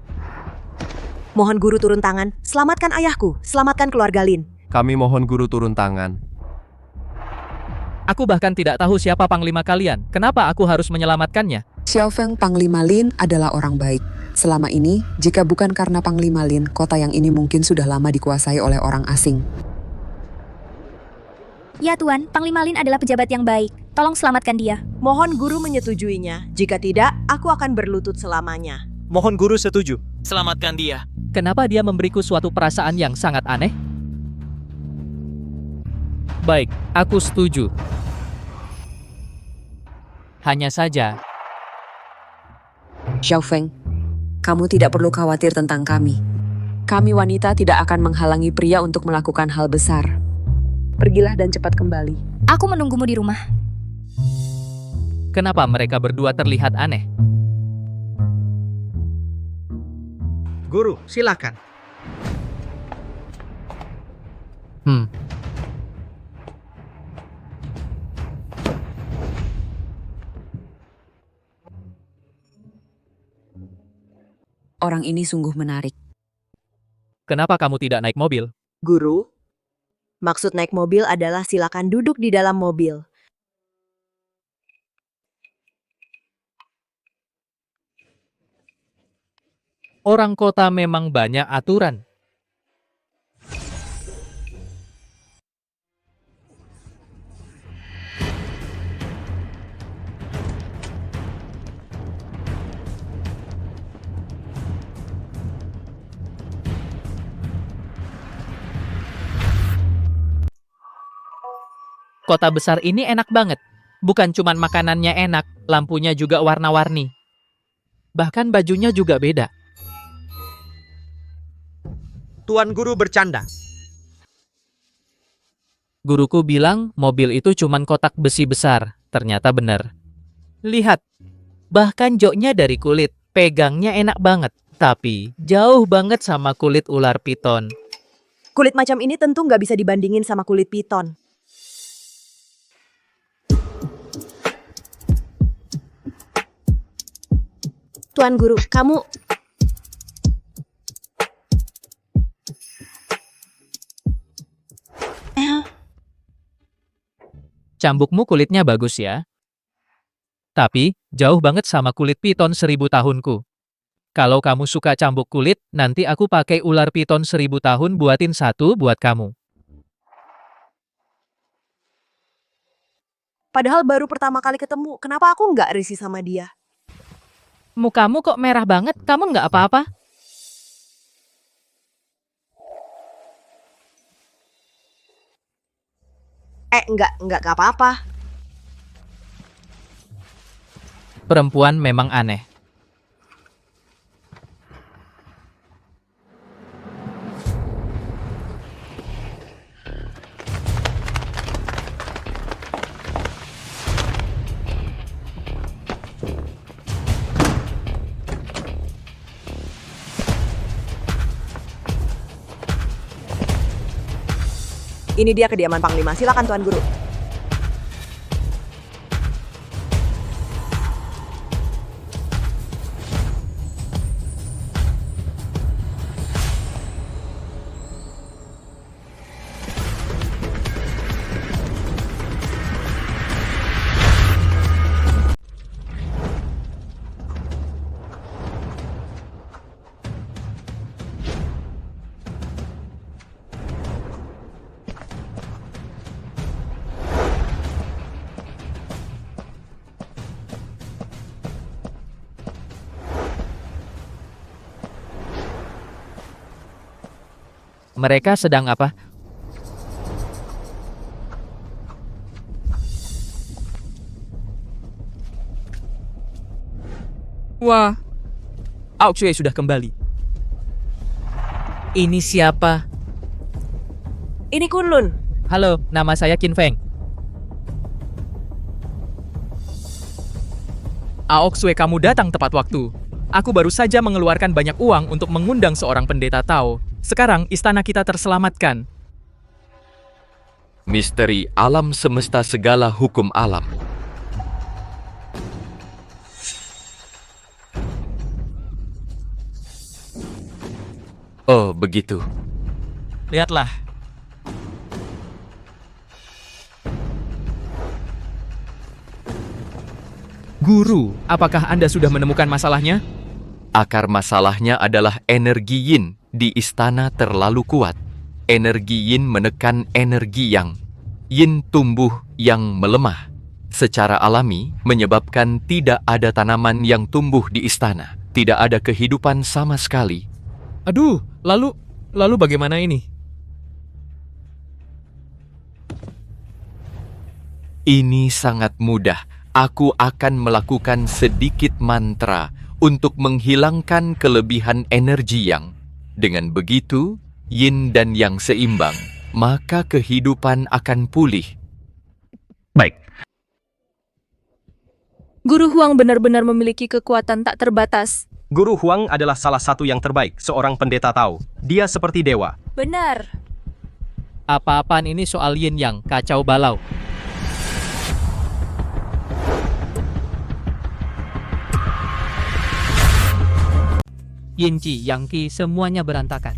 Mohon Guru turun tangan, selamatkan ayahku, selamatkan keluarga Lin. Kami mohon Guru turun tangan. Aku bahkan tidak tahu siapa Panglima kalian. Kenapa aku harus menyelamatkannya? Xiaofeng Panglima Lin adalah orang baik. Selama ini, jika bukan karena Panglima Lin, kota yang ini mungkin sudah lama dikuasai oleh orang asing. Ya Tuan, Panglima Lin adalah pejabat yang baik. Tolong selamatkan dia. Mohon Guru menyetujuinya. Jika tidak, aku akan berlutut selamanya. Mohon Guru setuju. Selamatkan dia. Kenapa dia memberiku suatu perasaan yang sangat aneh? Baik, aku setuju. Hanya saja, Xiaofeng, kamu tidak perlu khawatir tentang kami. Kami wanita tidak akan menghalangi pria untuk melakukan hal besar. Pergilah dan cepat kembali. Aku menunggumu di rumah. kenapa mereka berdua terlihat aneh? Guru, silakan. Orang ini sungguh menarik. Kenapa kamu tidak naik mobil? Guru, maksud naik mobil adalah silakan duduk di dalam mobil. Orang kota memang banyak aturan. Kota besar ini enak banget. Bukan cuman makanannya enak, lampunya juga warna-warni. Bahkan bajunya juga beda. Tuan Guru bercanda. Guruku bilang mobil itu cuman kotak besi besar. Ternyata benar. Lihat, bahkan joknya dari kulit. Pegangnya enak banget. Tapi jauh banget sama kulit ular piton. Kulit macam ini tentu nggak bisa dibandingin sama kulit piton. Tuan Guru, kamu... Cambukmu kulitnya bagus ya. Tapi, jauh banget sama kulit piton 1000 tahunku. Kalau kamu suka cambuk kulit, nanti aku pakai ular piton 1000 tahun buatin satu buat kamu. Padahal baru pertama kali ketemu, kenapa aku nggak risih sama dia? Mukamu kok merah banget, kamu nggak apa-apa? Nggak apa-apa. Perempuan memang aneh. Ini dia kediaman Panglima, silakan Tuan Guru. Mereka sedang apa? Wah, Aoxue sudah kembali. Ini siapa? Ini Kunlun. Halo, nama saya Qin Feng. Aoxue, kamu datang tepat waktu. Aku baru saja mengeluarkan banyak uang untuk mengundang seorang pendeta Tao. Sekarang istana kita terselamatkan. Misteri alam semesta segala hukum alam. Oh, begitu. Lihatlah. Guru, apakah Anda sudah menemukan masalahnya? Akar masalahnya adalah energi yin di istana terlalu kuat. Energi yin menekan energi yang. Yin tumbuh yang melemah. Secara alami menyebabkan tidak ada tanaman yang tumbuh di istana. Tidak ada kehidupan sama sekali. Aduh, lalu bagaimana ini? Ini sangat mudah. Aku akan melakukan sedikit mantra untuk menghilangkan kelebihan energi yang. Dengan begitu, yin dan yang seimbang, maka kehidupan akan pulih. Baik. Guru Huang benar-benar memiliki kekuatan tak terbatas. Guru Huang adalah salah satu yang terbaik, seorang pendeta Tao. Dia seperti dewa. Benar. Apa-apaan ini soal yin yang kacau balau. Yin Qi, Yang Qi, semuanya berantakan.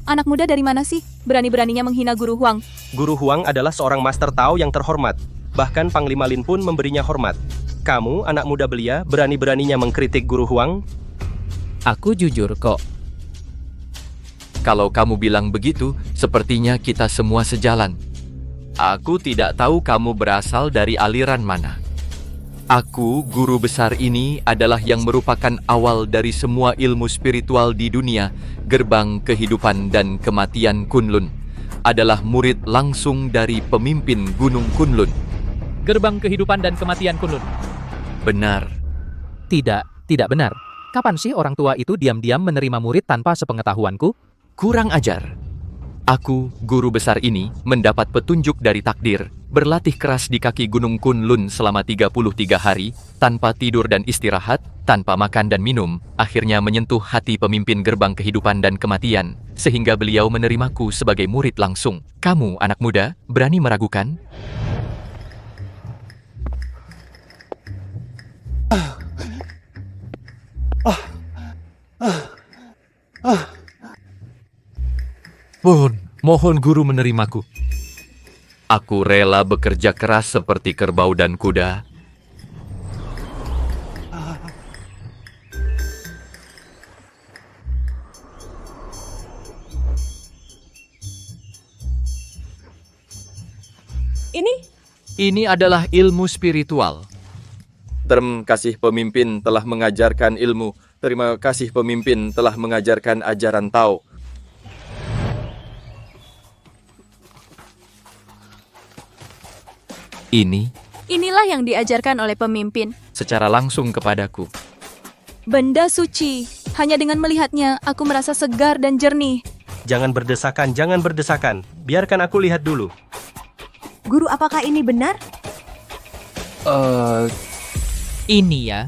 Anak muda dari mana sih? Berani-beraninya menghina Guru Huang. Guru Huang adalah seorang master Tao yang terhormat. Bahkan Panglima Lin pun memberinya hormat. Kamu, anak muda belia, berani-beraninya mengkritik Guru Huang? Aku jujur kok. Kalau kamu bilang begitu, sepertinya kita semua sejalan. Aku tidak tahu kamu berasal dari aliran mana. Aku, guru besar ini, adalah yang merupakan awal dari semua ilmu spiritual di dunia. Gerbang kehidupan dan kematian Kunlun adalah murid langsung dari pemimpin Gunung Kunlun. Gerbang kehidupan dan kematian Kunlun. Benar. Tidak benar. Kapan sih orang tua itu diam-diam menerima murid tanpa sepengetahuanku? Kurang ajar. Aku, guru besar ini, mendapat petunjuk dari takdir, berlatih keras di kaki Gunung Kunlun selama 33 hari, tanpa tidur dan istirahat, tanpa makan dan minum, akhirnya menyentuh hati pemimpin gerbang kehidupan dan kematian, sehingga beliau menerimaku sebagai murid langsung. Kamu, anak muda, berani meragukan? Mohon guru menerimaku. Aku rela bekerja keras seperti kerbau dan kuda. Ini adalah ilmu spiritual. Terima kasih pemimpin telah mengajarkan ilmu. Terima kasih pemimpin telah mengajarkan ajaran Tao. Inilah yang diajarkan oleh pemimpin. Secara langsung kepadaku. Benda suci. Hanya dengan melihatnya, aku merasa segar dan jernih. Jangan berdesakan, jangan berdesakan. Biarkan aku lihat dulu. Guru, apakah ini benar? Ini ya.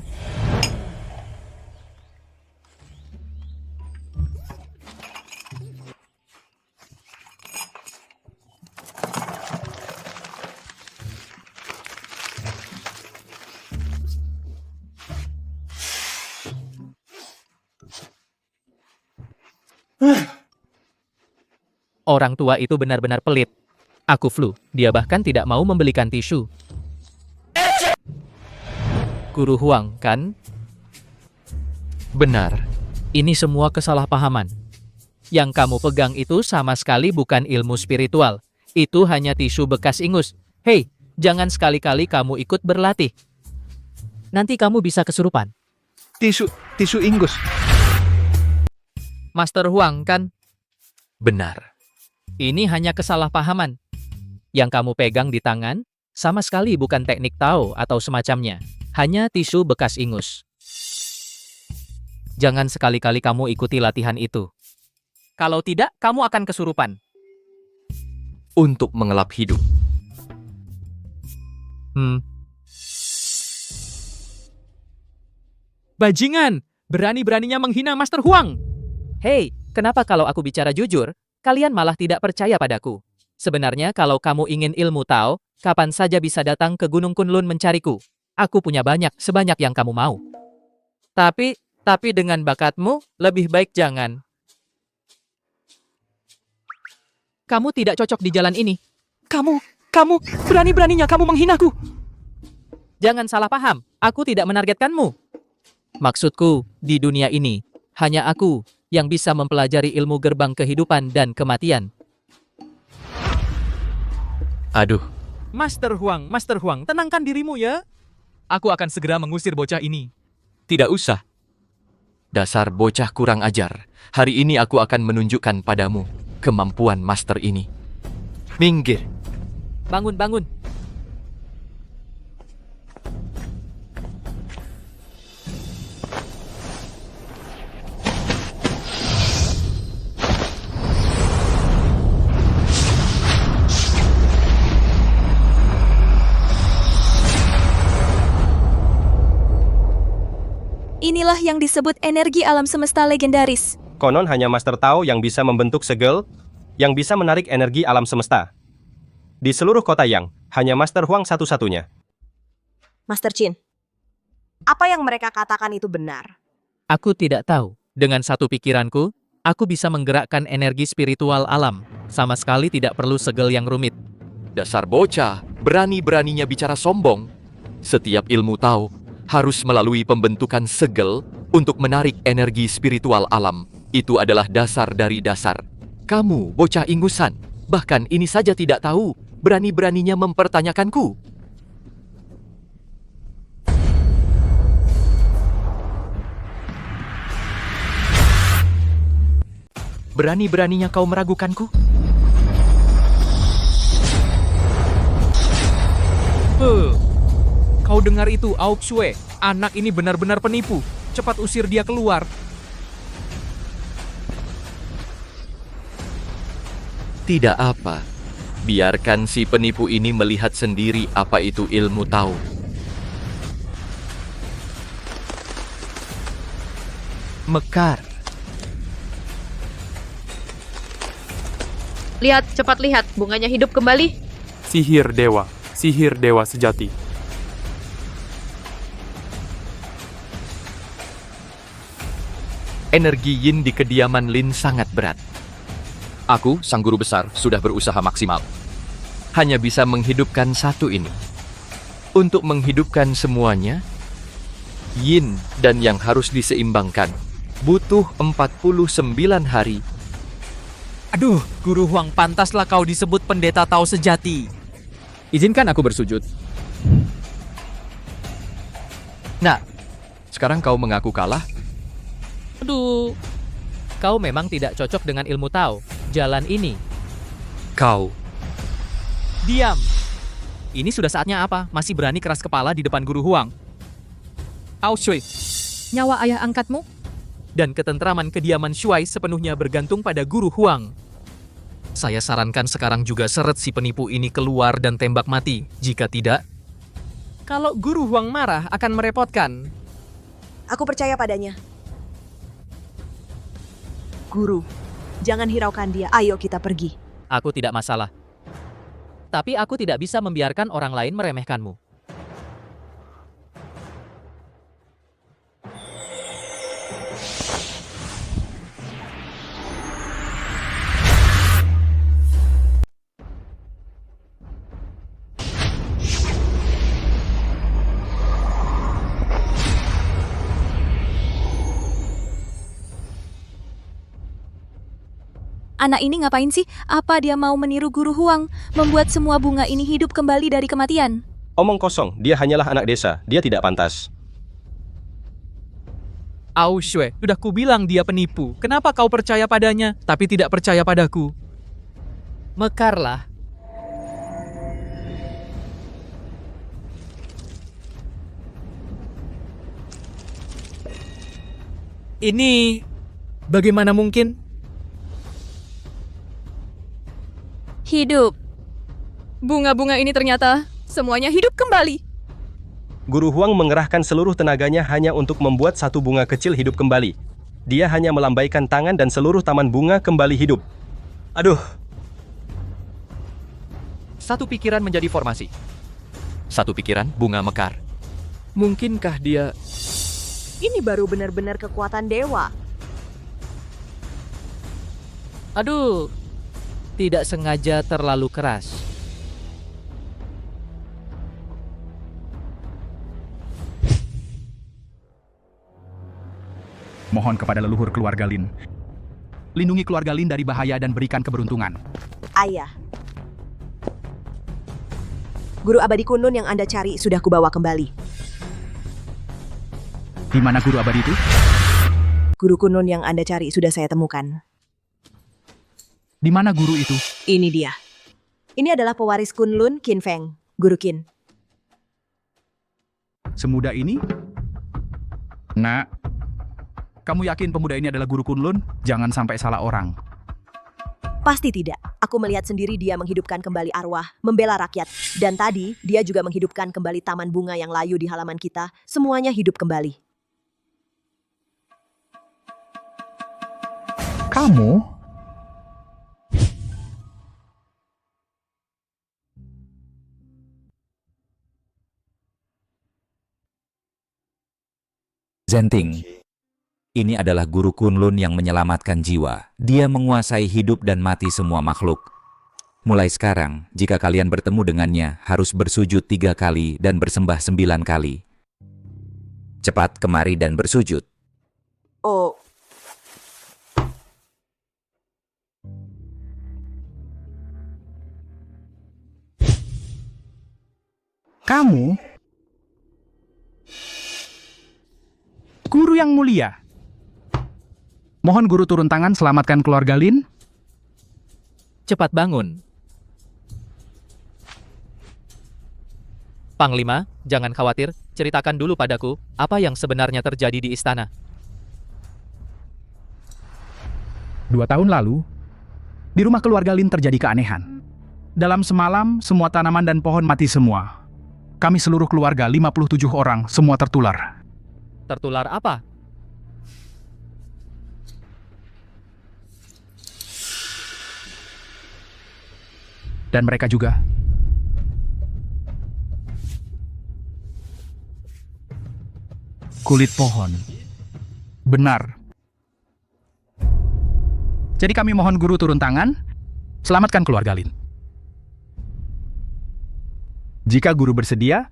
Orang tua itu benar-benar pelit. Aku flu, dia bahkan tidak mau membelikan tisu. Guru Huang, kan? Benar. Ini semua kesalahpahaman. Yang kamu pegang itu sama sekali bukan ilmu spiritual. Itu hanya tisu bekas ingus. Hei, jangan sekali-kali kamu ikut berlatih. Nanti kamu bisa kesurupan. Tisu ingus. Master Huang, kan? Benar. Ini hanya kesalahpahaman. Yang kamu pegang di tangan, sama sekali bukan teknik Tao atau semacamnya. Hanya tisu bekas ingus. Jangan sekali-kali kamu ikuti latihan itu. Kalau tidak, kamu akan kesurupan. Untuk mengelap hidup. Bajingan! Berani-beraninya menghina Master Huang! Hei, kenapa kalau aku bicara jujur, kalian malah tidak percaya padaku? Sebenarnya kalau kamu ingin ilmu Tao, kapan saja bisa datang ke Gunung Kunlun mencariku. Aku punya banyak, sebanyak yang kamu mau. Tapi dengan bakatmu, lebih baik jangan. Kamu tidak cocok di jalan ini. Kamu, berani-beraninya kamu menghinaku. Jangan salah paham, aku tidak menargetkanmu. Maksudku, di dunia ini, hanya aku yang bisa mempelajari ilmu gerbang kehidupan dan kematian. Aduh. Master Huang, tenangkan dirimu ya. Aku akan segera mengusir bocah ini. Tidak usah. Dasar bocah kurang ajar. Hari ini aku akan menunjukkan padamu kemampuan master ini. Minggir. Bangun. Inilah yang disebut energi alam semesta legendaris. Konon hanya Master Tao yang bisa membentuk segel yang bisa menarik energi alam semesta. Di seluruh kota Yang, hanya Master Huang satu-satunya. Master Qin, apa yang mereka katakan itu benar? Aku tidak tahu. Dengan satu pikiranku, aku bisa menggerakkan energi spiritual alam. Sama sekali tidak perlu segel yang rumit. Dasar bocah, berani-beraninya bicara sombong. Setiap ilmu Tao harus melalui pembentukan segel untuk menarik energi spiritual alam. Itu adalah dasar dari dasar. Kamu, bocah ingusan, bahkan ini saja tidak tahu, berani-beraninya mempertanyakanku. Berani-beraninya kau meragukanku? Kau dengar itu, Aok Shue? Anak ini benar-benar penipu. Cepat usir dia keluar. Tidak apa. Biarkan si penipu ini melihat sendiri apa itu ilmu Tao. Mekar. Lihat, cepat lihat, bunganya hidup kembali. Sihir dewa sejati. Energi yin di kediaman Lin sangat berat. Aku, sang guru besar, sudah berusaha maksimal. Hanya bisa menghidupkan satu ini. Untuk menghidupkan semuanya, yin dan yang harus diseimbangkan, butuh 49 hari. Aduh, Guru Huang, pantaslah kau disebut pendeta Tao sejati. Izinkan aku bersujud. Nah, sekarang kau mengaku kalah? Aduh, kau memang tidak cocok dengan ilmu Tao. Jalan ini. Kau. Diam. Ini sudah saatnya apa? Masih berani keras kepala di depan Guru Huang. Ao Shui. Nyawa ayah angkatmu? Dan ketentraman kediaman Shuai sepenuhnya bergantung pada Guru Huang. Saya sarankan sekarang juga seret si penipu ini keluar dan tembak mati. Jika tidak, kalau Guru Huang marah akan merepotkan. Aku percaya padanya. Guru, jangan hiraukan dia. Ayo kita pergi. Aku tidak masalah. Tapi aku tidak bisa membiarkan orang lain meremehkanmu. Anak ini ngapain sih? Apa dia mau meniru Guru Huang? Membuat semua bunga ini hidup kembali dari kematian? Omong kosong, dia hanyalah anak desa. Dia tidak pantas. Ao Shui, sudah kubilang dia penipu. Kenapa kau percaya padanya, tapi tidak percaya padaku? Mekarlah. Ini bagaimana mungkin? Hidup. Bunga-bunga ini ternyata semuanya hidup kembali. Guru Huang mengerahkan seluruh tenaganya hanya untuk membuat satu bunga kecil hidup kembali. Dia hanya melambaikan tangan dan seluruh taman bunga kembali hidup. Aduh. Satu pikiran menjadi formasi. Satu pikiran bunga mekar. Mungkinkah dia... Ini baru benar-benar kekuatan dewa. Aduh, tidak sengaja terlalu keras. Mohon kepada leluhur keluarga Lin. Lindungi keluarga Lin dari bahaya dan berikan keberuntungan. Ayah. Guru abadi Kunlun yang Anda cari sudah kubawa kembali. Di mana guru abadi itu? Guru Kunlun yang Anda cari sudah saya temukan. Di mana guru itu? Ini dia. Ini adalah pewaris Kunlun, Qin Feng, Guru Qin. Semudah ini? Nak, kamu yakin pemuda ini adalah guru Kunlun? Jangan sampai salah orang. Pasti tidak. Aku melihat sendiri dia menghidupkan kembali arwah, membela rakyat. Dan tadi, dia juga menghidupkan kembali taman bunga yang layu di halaman kita. Semuanya hidup kembali. Kamu? Zenting. Ini adalah guru Kunlun yang menyelamatkan jiwa. Dia menguasai hidup dan mati semua makhluk. Mulai sekarang, jika kalian bertemu dengannya, harus bersujud 3 kali dan bersembah 9 kali. Cepat kemari dan bersujud. Oh. Kamu? Guru yang mulia. Mohon guru turun tangan selamatkan keluarga Lin. Cepat bangun. Panglima, jangan khawatir, ceritakan dulu padaku apa yang sebenarnya terjadi di istana. 2 tahun lalu, di rumah keluarga Lin terjadi keanehan. Dalam semalam, semua tanaman dan pohon mati semua. Kami seluruh keluarga, 57 orang, semua tertular. Tertular apa? Dan mereka juga. Kulit pohon. Benar. Jadi kami mohon guru turun tangan, selamatkan keluarga Lin. Jika guru bersedia,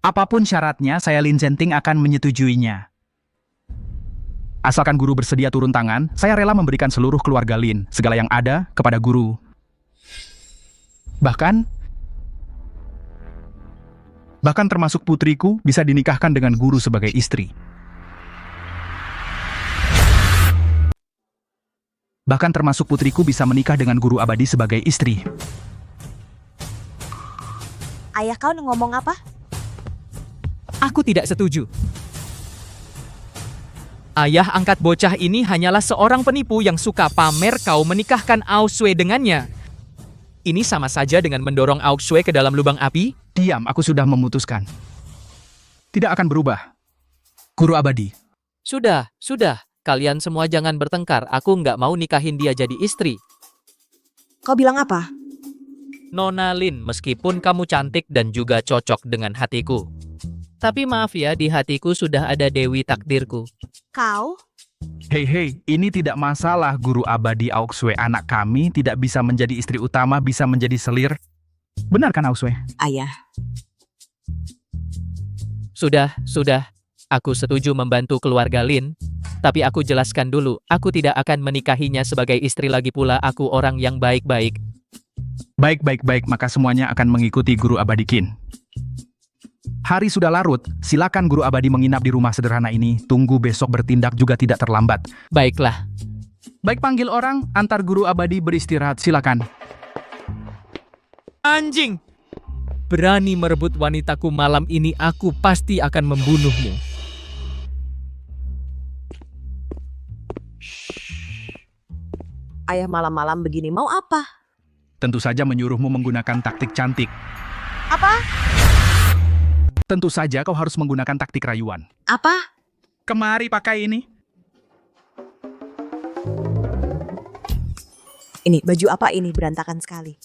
apapun syaratnya, saya Lin Zenting akan menyetujuinya. Asalkan guru bersedia turun tangan, saya rela memberikan seluruh keluarga Lin, segala yang ada, kepada guru. Bahkan termasuk putriku bisa dinikahkan dengan guru sebagai istri. Bahkan termasuk putriku bisa menikah dengan guru abadi sebagai istri. Ayah kau ngomong apa? Aku tidak setuju. Ayah angkat bocah ini hanyalah seorang penipu yang suka pamer kau menikahkan Ao Sui dengannya. Ini sama saja dengan mendorong Ao Sui ke dalam lubang api. Diam, aku sudah memutuskan. Tidak akan berubah. Guru abadi. Sudah. Kalian semua jangan bertengkar. Aku nggak mau nikahin dia jadi istri. Kau bilang apa? Nona Lin, meskipun kamu cantik dan juga cocok dengan hatiku. Tapi maaf ya, di hatiku sudah ada Dewi takdirku. Kau? Hei, ini tidak masalah, Guru Abadi Auxue. Anak kami tidak bisa menjadi istri utama, bisa menjadi selir. Benar kan, Auxue? Ayah. Sudah. Aku setuju membantu keluarga Lin. Tapi aku jelaskan dulu, aku tidak akan menikahinya sebagai istri lagi pula. Aku orang yang baik-baik. Baik, maka semuanya akan mengikuti Guru Abadi Qin. Hari sudah larut, silakan Guru Abadi menginap di rumah sederhana ini. Tunggu besok bertindak juga tidak terlambat. Baiklah. Baik, panggil orang, antar Guru Abadi beristirahat, silakan. Anjing! Berani merebut wanitaku malam ini, aku pasti akan membunuhmu. Ayah malam-malam begini mau apa? Tentu saja menyuruhmu menggunakan taktik cantik. Apa? Tentu saja kau harus menggunakan taktik rayuan. Apa? Kemari pakai ini. Ini baju apa ini, berantakan sekali.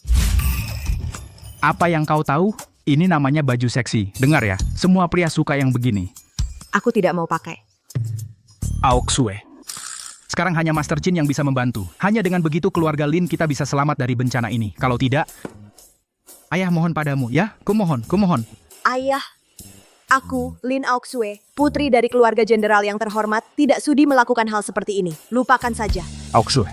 Apa yang kau tahu? Ini namanya baju seksi. Dengar ya, semua pria suka yang begini. Aku tidak mau pakai. Aoksue. Sekarang hanya Master Jin yang bisa membantu. Hanya dengan begitu keluarga Lin kita bisa selamat dari bencana ini. Kalau tidak, ayah mohon padamu, ya? Kumohon. Ayah, aku, Lin Aoksue, putri dari keluarga jenderal yang terhormat, tidak sudi melakukan hal seperti ini. Lupakan saja. Aoksue.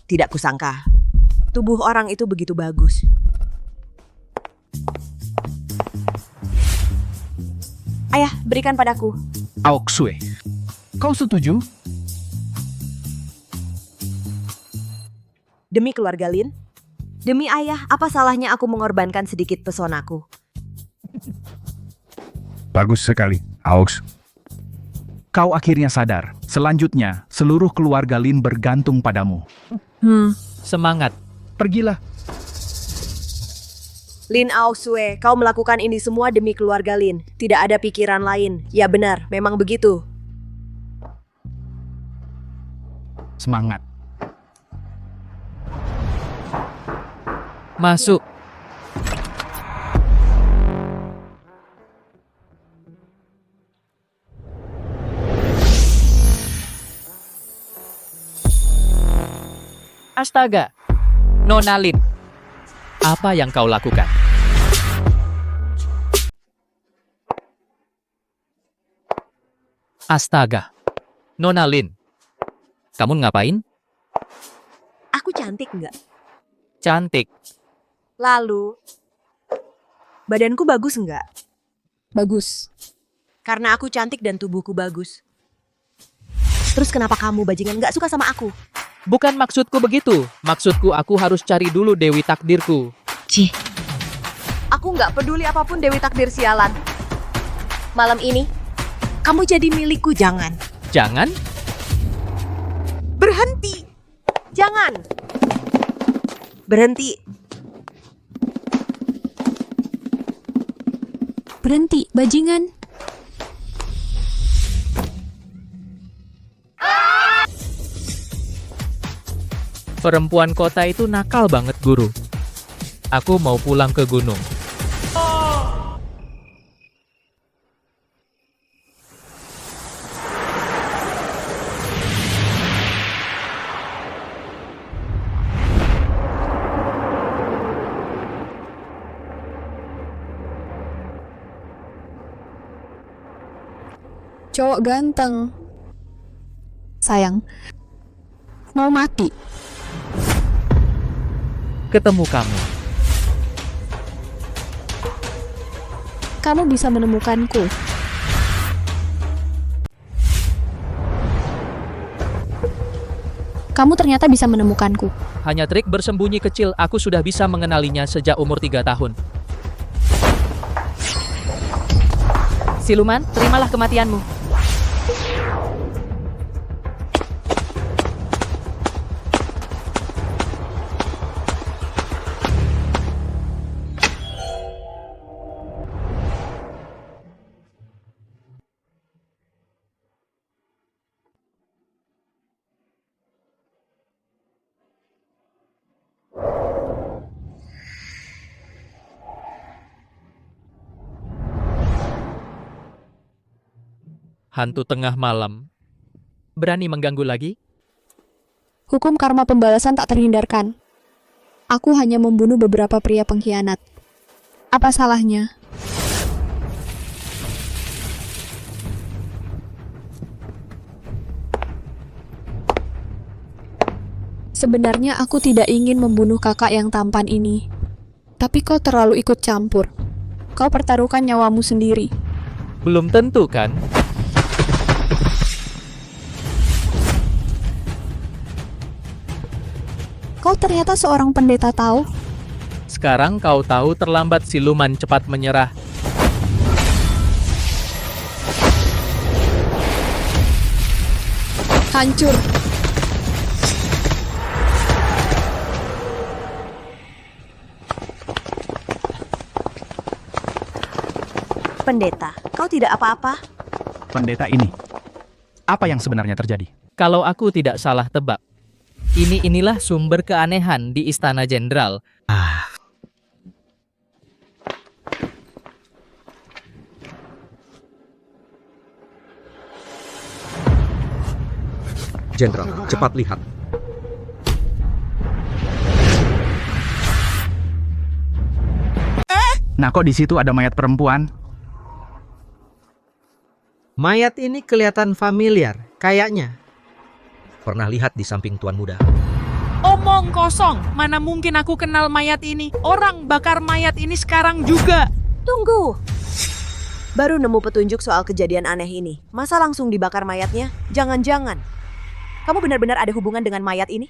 Tidak kusangka, tubuh orang itu begitu bagus. Ayah, berikan padaku. Aoksue. Kau setuju? Demi keluarga Lin, demi ayah, apa salahnya aku mengorbankan sedikit pesonaku? Bagus sekali, Aoks. Kau akhirnya sadar. Selanjutnya, seluruh keluarga Lin bergantung padamu. Semangat. Pergilah. Lin Aoksue, kau melakukan ini semua demi keluarga Lin. Tidak ada pikiran lain. Ya benar, memang begitu. Semangat. Masuk. Astaga, Nona Lin, apa yang kau lakukan? Astaga, Nona Lin, kamu ngapain? Aku cantik nggak? Cantik. Lalu, badanku bagus nggak? Bagus. Karena aku cantik dan tubuhku bagus. Terus kenapa kamu bajingan nggak suka sama aku? Bukan maksudku begitu. Maksudku aku harus cari dulu Dewi Takdirku. Cih. Aku nggak peduli apapun Dewi Takdir sialan. Malam ini, kamu jadi milikku, jangan. Jangan? Berhenti. Jangan. Berhenti. Berhenti, bajingan. Perempuan kota itu nakal banget, Guru. Aku mau pulang ke gunung. Cowok ganteng. Sayang, mau mati. Ketemu kamu. Kamu bisa menemukanku. Kamu ternyata bisa menemukanku. Hanya trik bersembunyi kecil, aku sudah bisa mengenalinya sejak umur 3 tahun. Siluman, terimalah kematianmu. Hantu tengah malam. Berani mengganggu lagi? Hukum karma pembalasan tak terhindarkan. Aku hanya membunuh beberapa pria pengkhianat. Apa salahnya? Sebenarnya aku tidak ingin membunuh kakak yang tampan ini. Tapi kau terlalu ikut campur. Kau pertaruhkan nyawamu sendiri. Belum tentu kan? Kau ternyata seorang pendeta tahu. Sekarang kau tahu terlambat siluman cepat menyerah. Hancur. Pendeta, kau tidak apa-apa? Pendeta ini, apa yang sebenarnya terjadi? Kalau aku tidak salah tebak, inilah sumber keanehan di Istana Jenderal. Jenderal, cepat lihat. Nah, kok di situ ada mayat perempuan? Mayat ini kelihatan familiar, kayaknya. Pernah lihat di samping Tuan Muda. Omong kosong, mana mungkin aku kenal mayat ini? Orang bakar mayat ini sekarang juga. Tunggu. Baru nemu petunjuk soal kejadian aneh ini. Masa langsung dibakar mayatnya? Jangan-jangan. Kamu benar-benar ada hubungan dengan mayat ini?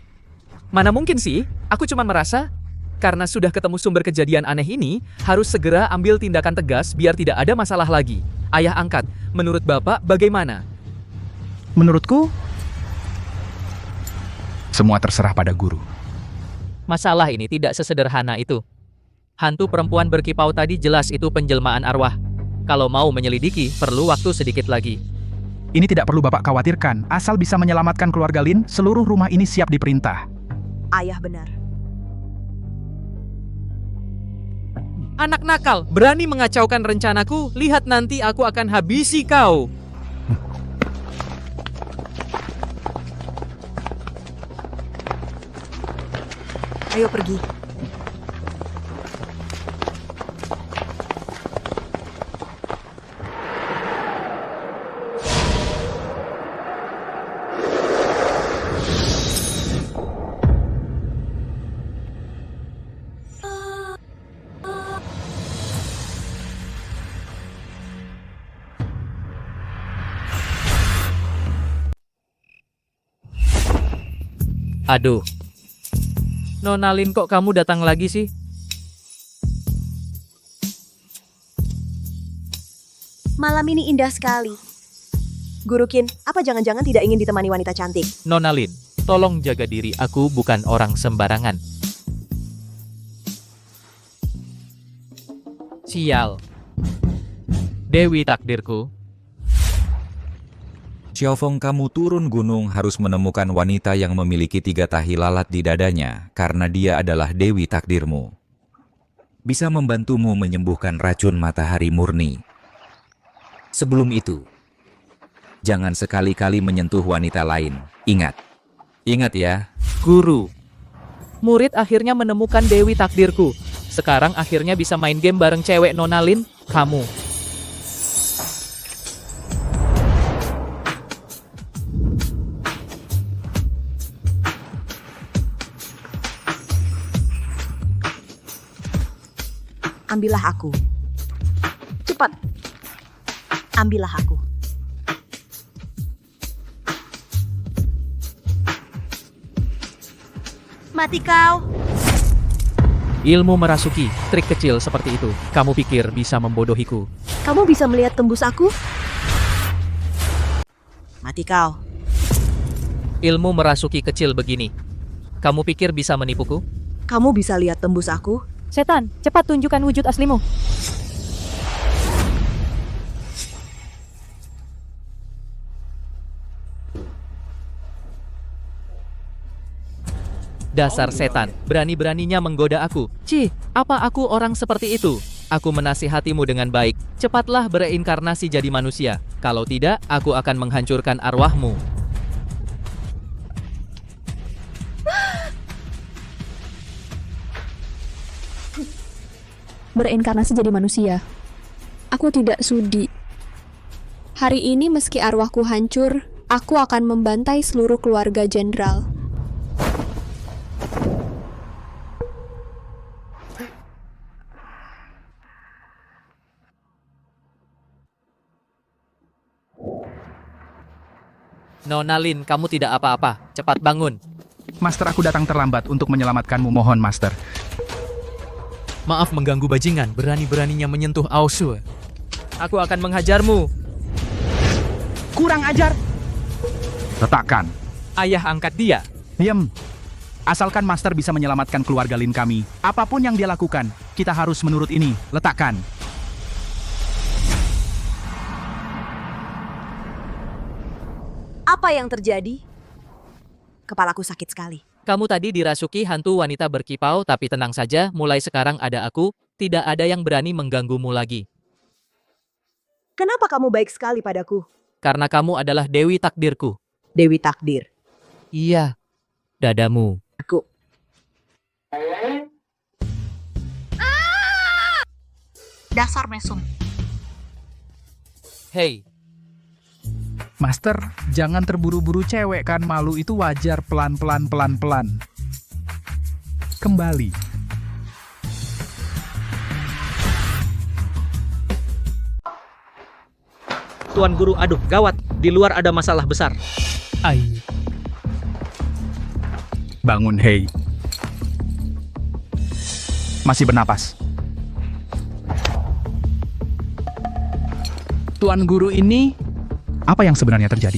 Mana mungkin sih? Aku cuma merasa, karena sudah ketemu sumber kejadian aneh ini, harus segera ambil tindakan tegas biar tidak ada masalah lagi. Ayah angkat, menurut Bapak bagaimana? Menurutku, semua terserah pada guru. Masalah ini tidak sesederhana itu. Hantu perempuan berkipau tadi jelas itu penjelmaan arwah. Kalau mau menyelidiki, perlu waktu sedikit lagi. Ini tidak perlu Bapak khawatirkan, asal bisa menyelamatkan keluarga Lin, seluruh rumah ini siap diperintah. Ayah benar. Anak nakal, berani mengacaukan rencanaku, lihat nanti aku akan habisi kau. Ayo pergi. Aduh. Nona Lin, kok kamu datang lagi sih? Malam ini indah sekali. Guru Qin, apa jangan-jangan tidak ingin ditemani wanita cantik? Nona Lin, tolong jaga diri, aku bukan orang sembarangan. Sial. Dewi takdirku. Xiaofeng, kamu turun gunung harus menemukan wanita yang memiliki 3 tahi lalat di dadanya, karena dia adalah Dewi takdirmu. Bisa membantumu menyembuhkan racun matahari murni. Sebelum itu, jangan sekali-kali menyentuh wanita lain. Ingat. Ingat ya. Guru. Murid akhirnya menemukan Dewi takdirku. Sekarang akhirnya bisa main game bareng cewek Nona Lin, kamu. Ambillah aku. Cepat. Ambillah aku. Mati kau. Ilmu merasuki, trik kecil seperti itu. Kamu pikir bisa membodohiku? Kamu bisa melihat tembus aku? Mati kau. Ilmu merasuki kecil begini. Kamu pikir bisa menipuku? Kamu bisa lihat tembus aku? Setan, cepat tunjukkan wujud aslimu. Dasar setan, berani-beraninya menggoda aku. Cih, apa aku orang seperti itu? Aku menasihatimu dengan baik. Cepatlah bereinkarnasi jadi manusia. Kalau tidak, aku akan menghancurkan arwahmu. Bereinkarnasi jadi manusia. Aku tidak sudi. Hari ini meski arwahku hancur, aku akan membantai seluruh keluarga jenderal. Nona Lin, kamu tidak apa-apa. Cepat bangun. Master, aku datang terlambat untuk menyelamatkanmu. Mohon, Master. Maaf mengganggu bajingan, berani-beraninya menyentuh Aoshue. Aku akan menghajarmu. Kurang ajar. Letakkan. Ayah angkat dia. Diam. Asalkan Master bisa menyelamatkan keluarga Lin kami. Apapun yang dia lakukan, kita harus menurut ini. Letakkan. Apa yang terjadi? Kepalaku sakit sekali. Kamu tadi dirasuki hantu wanita berkipau, tapi tenang saja, mulai sekarang ada aku, tidak ada yang berani mengganggumu lagi. Kenapa kamu baik sekali padaku? Karena kamu adalah Dewi Takdirku. Dewi Takdir. Iya, dadamu. Aku. Dasar mesum. Hei. Master, jangan terburu-buru cewek kan, malu itu wajar, pelan-pelan. Kembali. Tuan Guru, aduh, gawat. Di luar ada masalah besar. Ai. Bangun, Hei. Masih bernapas. Tuan Guru ini, apa yang sebenarnya terjadi?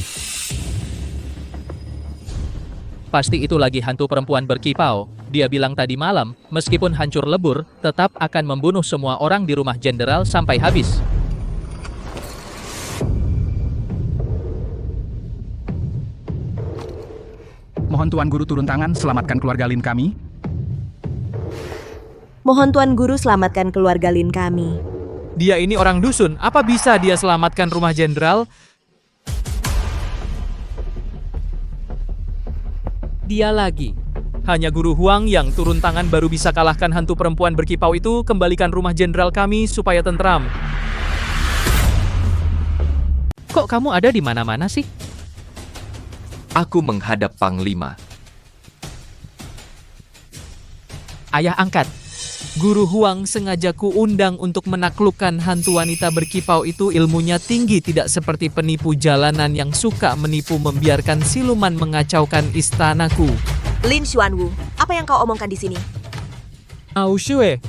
Pasti itu lagi hantu perempuan berkipau. Dia bilang tadi malam, meskipun hancur lebur, tetap akan membunuh semua orang di rumah jenderal sampai habis. Mohon Tuan Guru turun tangan, selamatkan keluarga Lin kami. Mohon Tuan Guru selamatkan keluarga Lin kami. Dia ini orang dusun, apa bisa dia selamatkan rumah jenderal? Dia lagi. Hanya Guru Huang yang turun tangan baru bisa kalahkan hantu perempuan berkipau itu. Kembalikan rumah jenderal kami supaya tentram. Kok kamu ada di mana-mana sih? Aku menghadap Panglima. Ayah angkat. Guru Huang sengaja kuundang untuk menaklukkan hantu wanita berkipau itu. Ilmunya tinggi, tidak seperti penipu jalanan yang suka menipu membiarkan siluman mengacaukan istanaku. Lin Xuanwu, apa yang kau omongkan di sini? Aoshue,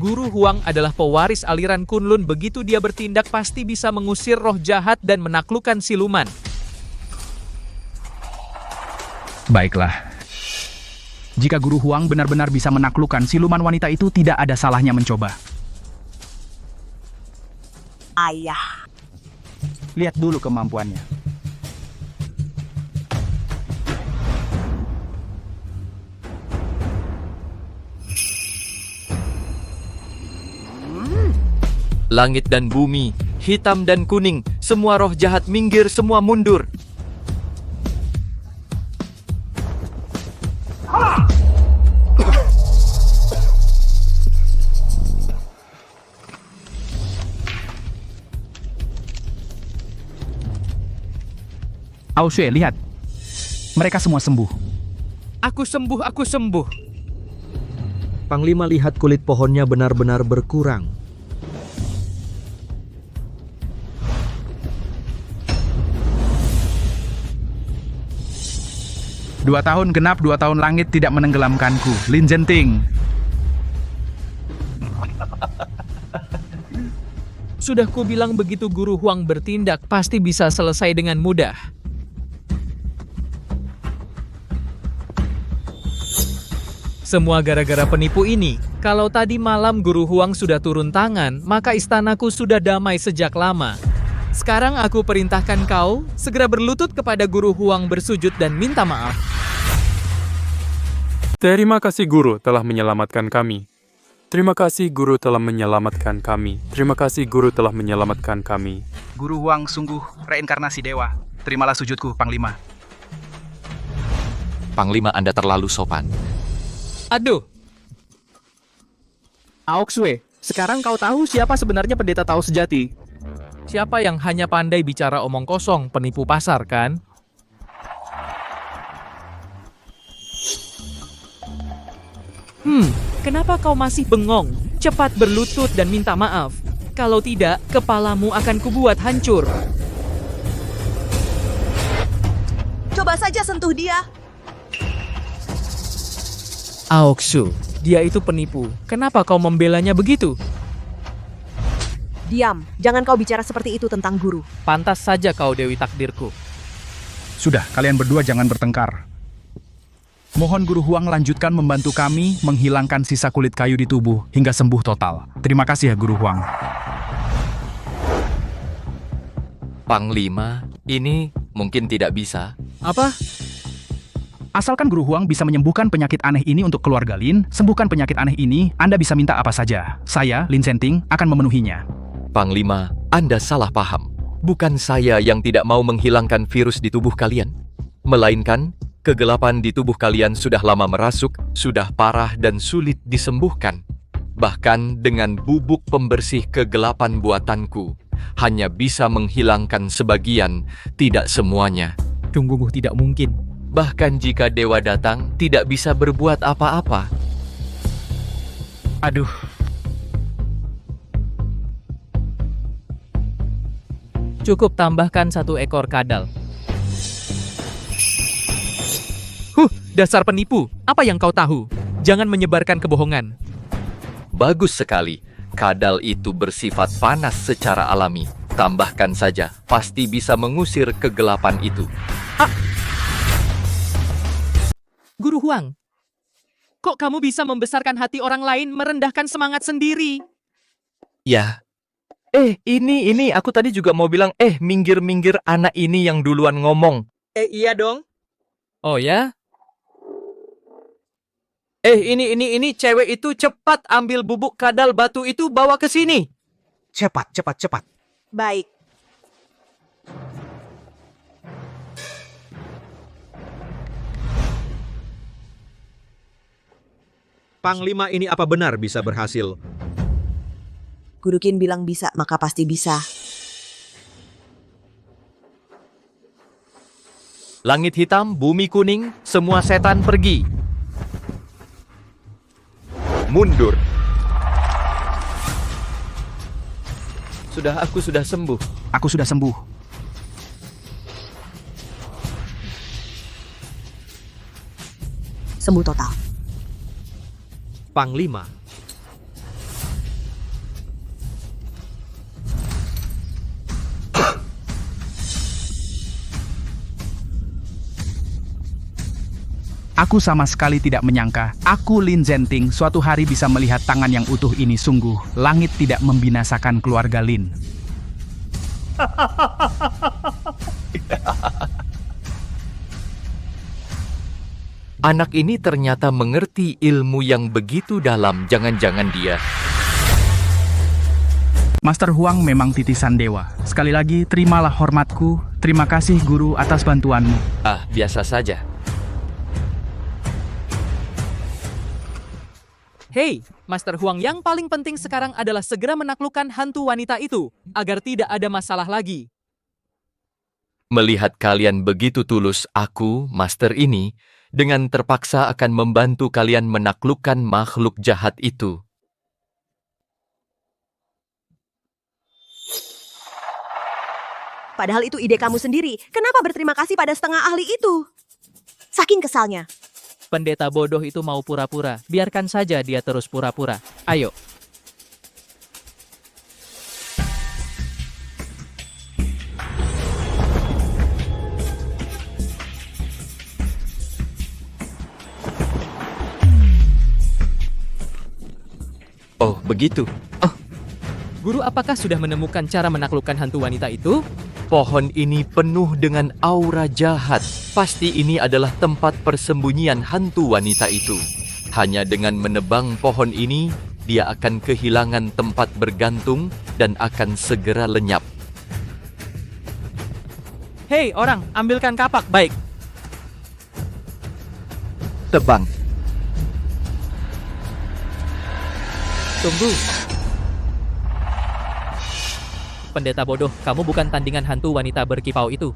Guru Huang adalah pewaris aliran Kunlun. Begitu dia bertindak pasti bisa mengusir roh jahat dan menaklukkan siluman. Baiklah. Jika Guru Huang benar-benar bisa menaklukkan siluman wanita itu, tidak ada salahnya mencoba. Ayah. Lihat dulu kemampuannya. Langit dan bumi, hitam dan kuning, semua roh jahat minggir, semua mundur. Aoshue, lihat. Mereka semua sembuh. Aku sembuh. Panglima lihat kulit pohonnya benar-benar berkurang. Dua tahun genap, 2 tahun langit tidak menenggelamkanku. Lin Zhenting. Sudah kubilang begitu Guru Huang bertindak, pasti bisa selesai dengan mudah. Semua gara-gara penipu ini. Kalau tadi malam Guru Huang sudah turun tangan, maka istanaku sudah damai sejak lama. Sekarang aku perintahkan kau segera berlutut kepada Guru Huang, bersujud dan minta maaf. Terima kasih Guru telah menyelamatkan kami. Terima kasih Guru telah menyelamatkan kami. Terima kasih Guru telah menyelamatkan kami. Guru Huang sungguh reinkarnasi dewa. Terimalah sujudku, Panglima. Panglima, Anda terlalu sopan. Aduh. Aoshue, sekarang kau tahu siapa sebenarnya pendeta Tao sejati. Siapa yang hanya pandai bicara omong kosong, penipu pasar kan? Kenapa kau masih bengong? Cepat berlutut dan minta maaf. Kalau tidak, kepalamu akan kubuat hancur. Coba saja sentuh dia. Aoksu, dia itu penipu. Kenapa kau membelanya begitu? Diam, jangan kau bicara seperti itu tentang guru. Pantas saja kau Dewi Takdirku. Sudah, kalian berdua jangan bertengkar. Mohon Guru Huang lanjutkan membantu kami menghilangkan sisa kulit kayu di tubuh hingga sembuh total. Terima kasih ya Guru Huang. Panglima, ini mungkin tidak bisa. Apa? Asalkan Guru Huang bisa menyembuhkan penyakit aneh ini untuk keluarga Lin, sembuhkan penyakit aneh ini, Anda bisa minta apa saja. Saya, Lin Senting, akan memenuhinya. Panglima, Anda salah paham. Bukan saya yang tidak mau menghilangkan virus di tubuh kalian. Melainkan, kegelapan di tubuh kalian sudah lama merasuk, sudah parah dan sulit disembuhkan. Bahkan dengan bubuk pembersih kegelapan buatanku, hanya bisa menghilangkan sebagian, tidak semuanya. Sungguh tidak mungkin. Bahkan jika dewa datang, tidak bisa berbuat apa-apa. Aduh. Cukup tambahkan 1 ekor kadal. Dasar penipu. Apa yang kau tahu? Jangan menyebarkan kebohongan. Bagus sekali. Kadal itu bersifat panas secara alami. Tambahkan saja, pasti bisa mengusir kegelapan itu. Guru Huang, kok kamu bisa membesarkan hati orang lain, merendahkan semangat sendiri? Ya. Ini aku tadi juga mau bilang, minggir-minggir, anak ini yang duluan ngomong. Iya dong. Oh ya? Ini cewek itu cepat ambil bubuk kadal batu itu bawa ke sini. Cepat. Baik. Panglima ini apa benar bisa berhasil? Guru Qin bilang bisa, maka pasti bisa. Langit hitam, bumi kuning, semua setan pergi. Mundur. Aku sudah sembuh. Aku sudah sembuh. Sembuh total. Panglima. Aku sama sekali tidak menyangka, aku Lin Zenting suatu hari bisa melihat tangan yang utuh ini. Sungguh, langit tidak membinasakan keluarga Lin. Anak ini ternyata mengerti ilmu yang begitu dalam, jangan-jangan dia. Master Huang memang titisan dewa. Sekali lagi, terimalah hormatku. Terima kasih guru atas bantuanmu. Biasa saja. Hei, Master Huang, yang paling penting sekarang adalah segera menaklukkan hantu wanita itu, agar tidak ada masalah lagi. Melihat kalian begitu tulus, aku, Master ini, dengan terpaksa akan membantu kalian menaklukkan makhluk jahat itu. Padahal itu ide kamu sendiri. Kenapa berterima kasih pada setengah ahli itu? Saking kesalnya. Pendeta bodoh itu mau pura-pura. Biarkan saja dia terus pura-pura. Ayo. Oh, begitu. Guru, apakah sudah menemukan cara menaklukkan hantu wanita itu? Pohon ini penuh dengan aura jahat. Pasti ini adalah tempat persembunyian hantu wanita itu. Hanya dengan menebang pohon ini, dia akan kehilangan tempat bergantung dan akan segera lenyap. Hei, orang, ambilkan kapak. Baik. Tebang. Tunggu. Pendeta bodoh, kamu bukan tandingan hantu wanita berkipau itu.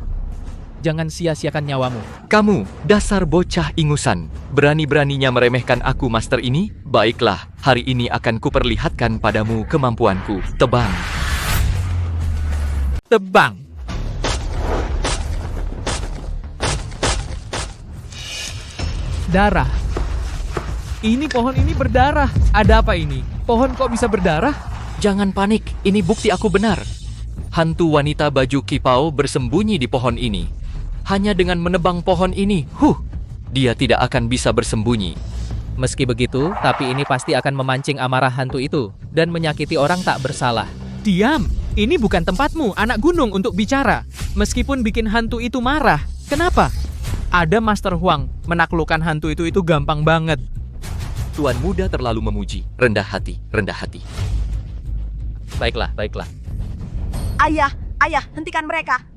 Jangan sia-siakan nyawamu. Kamu, dasar bocah ingusan. Berani-beraninya meremehkan aku, Master ini? Baiklah, hari ini akan kuperlihatkan padamu kemampuanku. Tebang. Tebang. darah. Ini pohon ini berdarah. Ada apa ini? Pohon kok bisa berdarah? Jangan panik, ini bukti aku benar. Hantu wanita baju kipau bersembunyi di pohon ini. Hanya dengan menebang pohon ini, dia tidak akan bisa bersembunyi. Meski begitu, tapi ini pasti akan memancing amarah hantu itu dan menyakiti orang tak bersalah. Diam! Ini bukan tempatmu, anak gunung, untuk bicara. Meskipun bikin hantu itu marah. Kenapa? Ada Master Huang. Menaklukkan hantu itu gampang banget. Tuan muda terlalu memuji. Rendah hati, rendah hati. Baiklah, baiklah. Ayah, hentikan mereka.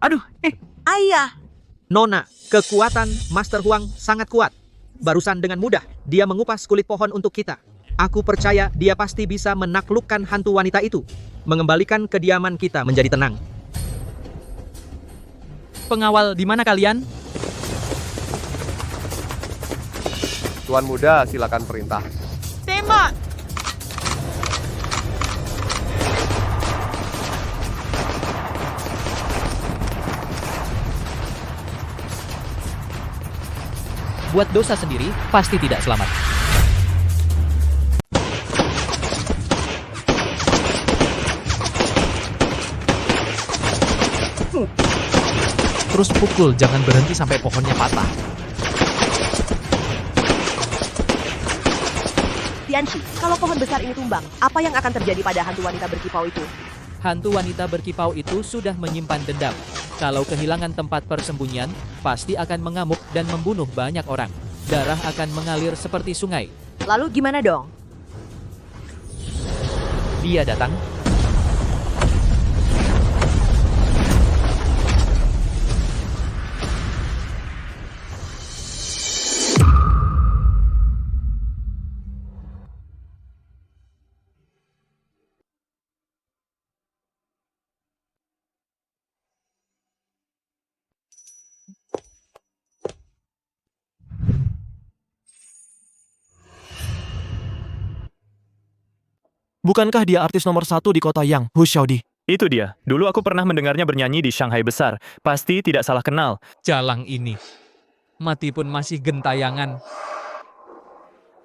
Aduh, Ayah. Nona, kekuatan Master Huang sangat kuat. Barusan dengan mudah, dia mengupas kulit pohon untuk kita. Aku percaya dia pasti bisa menaklukkan hantu wanita itu. Mengembalikan kediaman kita menjadi tenang. Pengawal, di mana kalian? Tuan muda, silakan perintah. Tembak! Buat dosa sendiri, pasti tidak selamat. Terus pukul, jangan berhenti sampai pohonnya patah. Tianchi, kalau pohon besar ini tumbang, apa yang akan terjadi pada hantu wanita berkipau itu? Hantu wanita berkipau itu sudah menyimpan dendam. Kalau kehilangan tempat persembunyian, pasti akan mengamuk dan membunuh banyak orang. Darah akan mengalir seperti sungai. Lalu gimana dong? Dia datang. Bukankah dia artis nomor 1 di kota Yang, Hu Xiaodi? Itu dia. Dulu aku pernah mendengarnya bernyanyi di Shanghai besar. Pasti tidak salah kenal. Jalang ini. Mati pun masih gentayangan.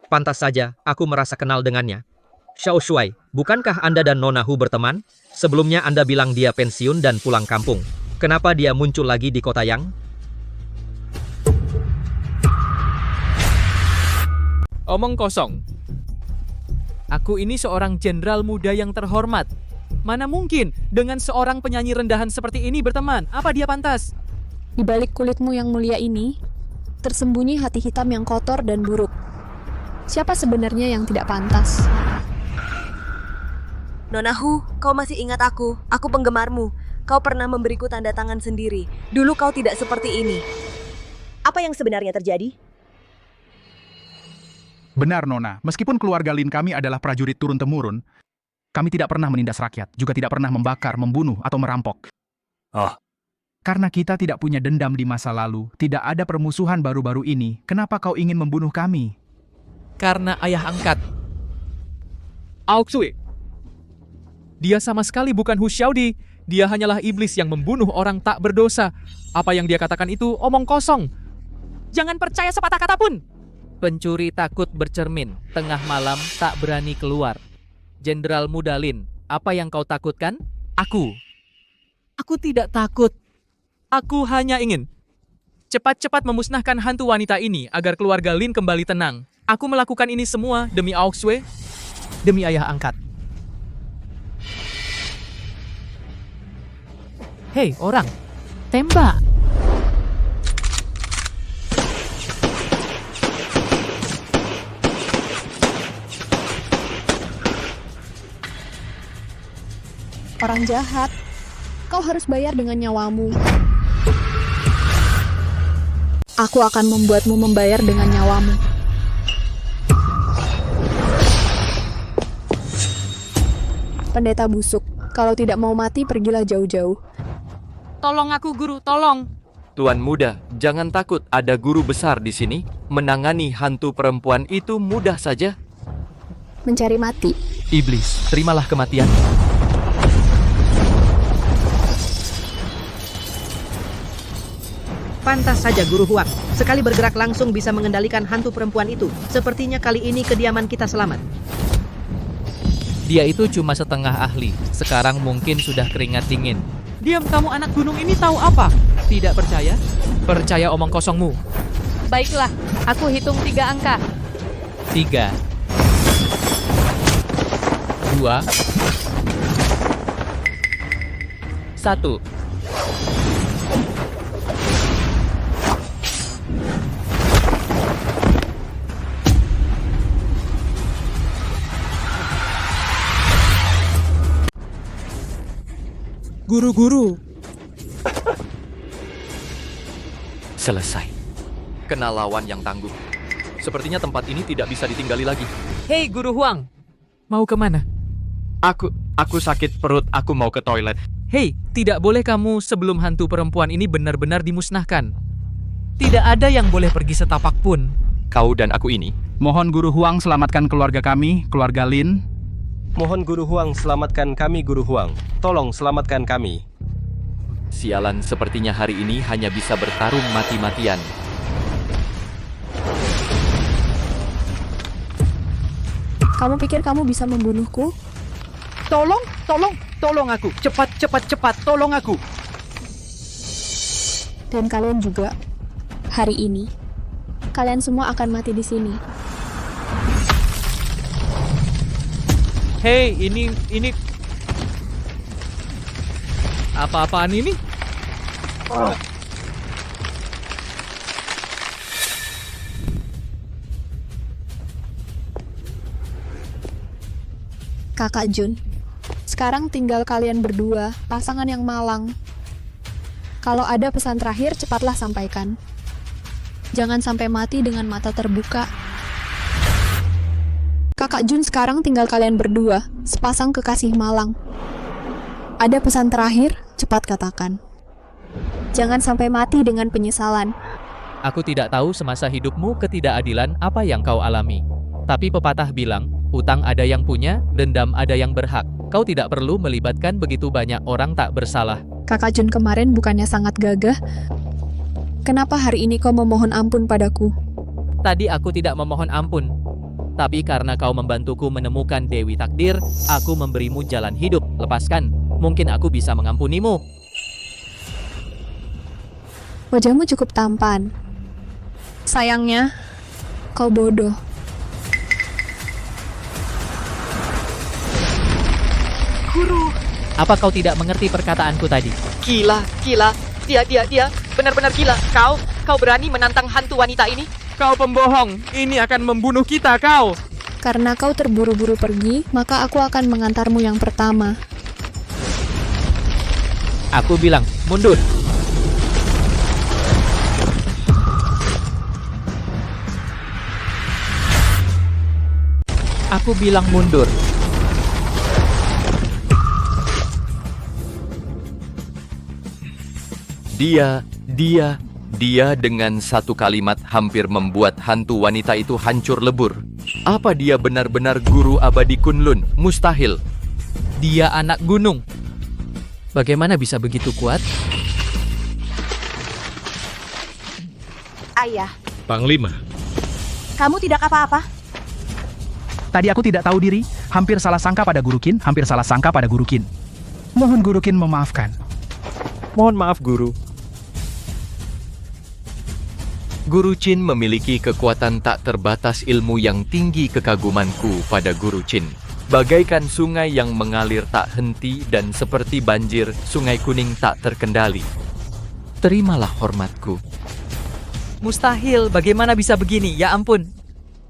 Pantas saja, aku merasa kenal dengannya. Xiao Shuai, bukankah Anda dan Nona Hu berteman? Sebelumnya Anda bilang dia pensiun dan pulang kampung. Kenapa dia muncul lagi di kota Yang? Omong kosong. Aku ini seorang jenderal muda yang terhormat. Mana mungkin dengan seorang penyanyi rendahan seperti ini berteman? Apa dia pantas? Di balik kulitmu yang mulia ini, tersembunyi hati hitam yang kotor dan buruk. Siapa sebenarnya yang tidak pantas? Nona Hu, kau masih ingat aku? Aku penggemarmu. Kau pernah memberiku tanda tangan sendiri. Dulu kau tidak seperti ini. Apa yang sebenarnya terjadi? Benar, Nona. Meskipun keluarga Lin kami adalah prajurit turun-temurun, kami tidak pernah menindas rakyat, juga tidak pernah membakar, membunuh, atau merampok. Karena kita tidak punya dendam di masa lalu, tidak ada permusuhan baru-baru ini, kenapa kau ingin membunuh kami? Karena ayah angkat. Aoksui. Dia sama sekali bukan Hu Xiaodi. Dia hanyalah iblis yang membunuh orang tak berdosa. Apa yang dia katakan itu omong kosong. Jangan percaya sepatah kata pun. Pencuri takut bercermin, tengah malam tak berani keluar. Jenderal muda Lin, apa yang kau takutkan? Aku. Aku tidak takut. Aku hanya ingin cepat-cepat memusnahkan hantu wanita ini agar keluarga Lin kembali tenang. Aku melakukan ini semua demi Aoksui, demi ayah angkat. Hei, orang. Tembak. Orang jahat, kau harus bayar dengan nyawamu. Aku akan membuatmu membayar dengan nyawamu. Pendeta busuk, kalau tidak mau mati, pergilah jauh-jauh. Tolong aku, Guru, tolong. Tuan muda, jangan takut, ada guru besar di sini. Menangani hantu perempuan itu mudah saja. Mencari mati. Iblis, terimalah kematian. Pantas saja Guru Huang. Sekali bergerak langsung bisa mengendalikan hantu perempuan itu. Sepertinya kali ini kediaman kita selamat. Dia itu cuma setengah ahli. Sekarang mungkin sudah keringat dingin. Diam kamu anak gunung ini tahu apa? Tidak percaya? Percaya omong kosongmu. Baiklah, aku hitung 3 angka. 3, 2, 1. Guru-guru. Selesai. Kena lawan yang tangguh. Sepertinya tempat ini tidak bisa ditinggali lagi. Hei Guru Huang, Mau kemana? Aku sakit perut, aku mau ke toilet. Hei, tidak boleh kamu sebelum hantu perempuan ini benar-benar dimusnahkan. Tidak ada yang boleh pergi setapak pun. Kau dan aku ini. Mohon Guru Huang selamatkan keluarga kami, keluarga Lin. Mohon Guru Huang selamatkan kami, Guru Huang. Tolong selamatkan kami. Sialan, sepertinya hari ini hanya bisa bertarung mati-matian. Kamu pikir kamu bisa membunuhku? Tolong aku. Cepat, tolong aku. Dan kalian juga. Hari ini, kalian semua akan mati di sini. Hei, ini... Apa-apaan ini? Kakak Jun, sekarang tinggal kalian berdua, pasangan yang malang. Kalau ada pesan terakhir, cepatlah sampaikan. Jangan sampai mati dengan mata terbuka. Kakak Jun, sekarang tinggal kalian berdua, sepasang kekasih malang. Ada pesan terakhir, cepat katakan. Jangan sampai mati dengan penyesalan. Aku tidak tahu semasa hidupmu ketidakadilan apa yang kau alami. Tapi pepatah bilang, utang ada yang punya, dendam ada yang berhak. Kau tidak perlu melibatkan begitu banyak orang tak bersalah. Kakak Jun kemarin bukannya sangat gagah. Kenapa hari ini kau memohon ampun padaku? Tadi aku tidak memohon ampun. Tapi karena kau membantuku menemukan Dewi Takdir, aku memberimu jalan hidup. Lepaskan, mungkin aku bisa mengampunimu. Wajahmu cukup tampan. Sayangnya, kau bodoh. Guru. Apa kau tidak mengerti perkataanku tadi? Gila. Dia benar-benar gila. Kau berani menantang hantu wanita ini? Kau pembohong. Ini akan membunuh kita, kau. Karena kau terburu-buru pergi, maka aku akan mengantarmu yang pertama. Aku bilang, mundur. Aku bilang mundur. Dia dengan satu kalimat hampir membuat hantu wanita itu hancur lebur. Apa dia benar-benar guru abadi Kunlun? Mustahil. Dia anak gunung. Bagaimana bisa begitu kuat? Ayah, Panglima. kamu tidak apa-apa? Tadi aku tidak tahu diri, hampir salah sangka pada Guru Qin, Mohon Guru Qin memaafkan. Mohon maaf, Guru. Guru Qin memiliki kekuatan tak terbatas ilmu yang tinggi kekagumanku pada Guru Qin. Bagaikan sungai yang mengalir tak henti dan seperti banjir, sungai kuning tak terkendali. Terimalah hormatku. Mustahil, bagaimana bisa begini? Ya ampun.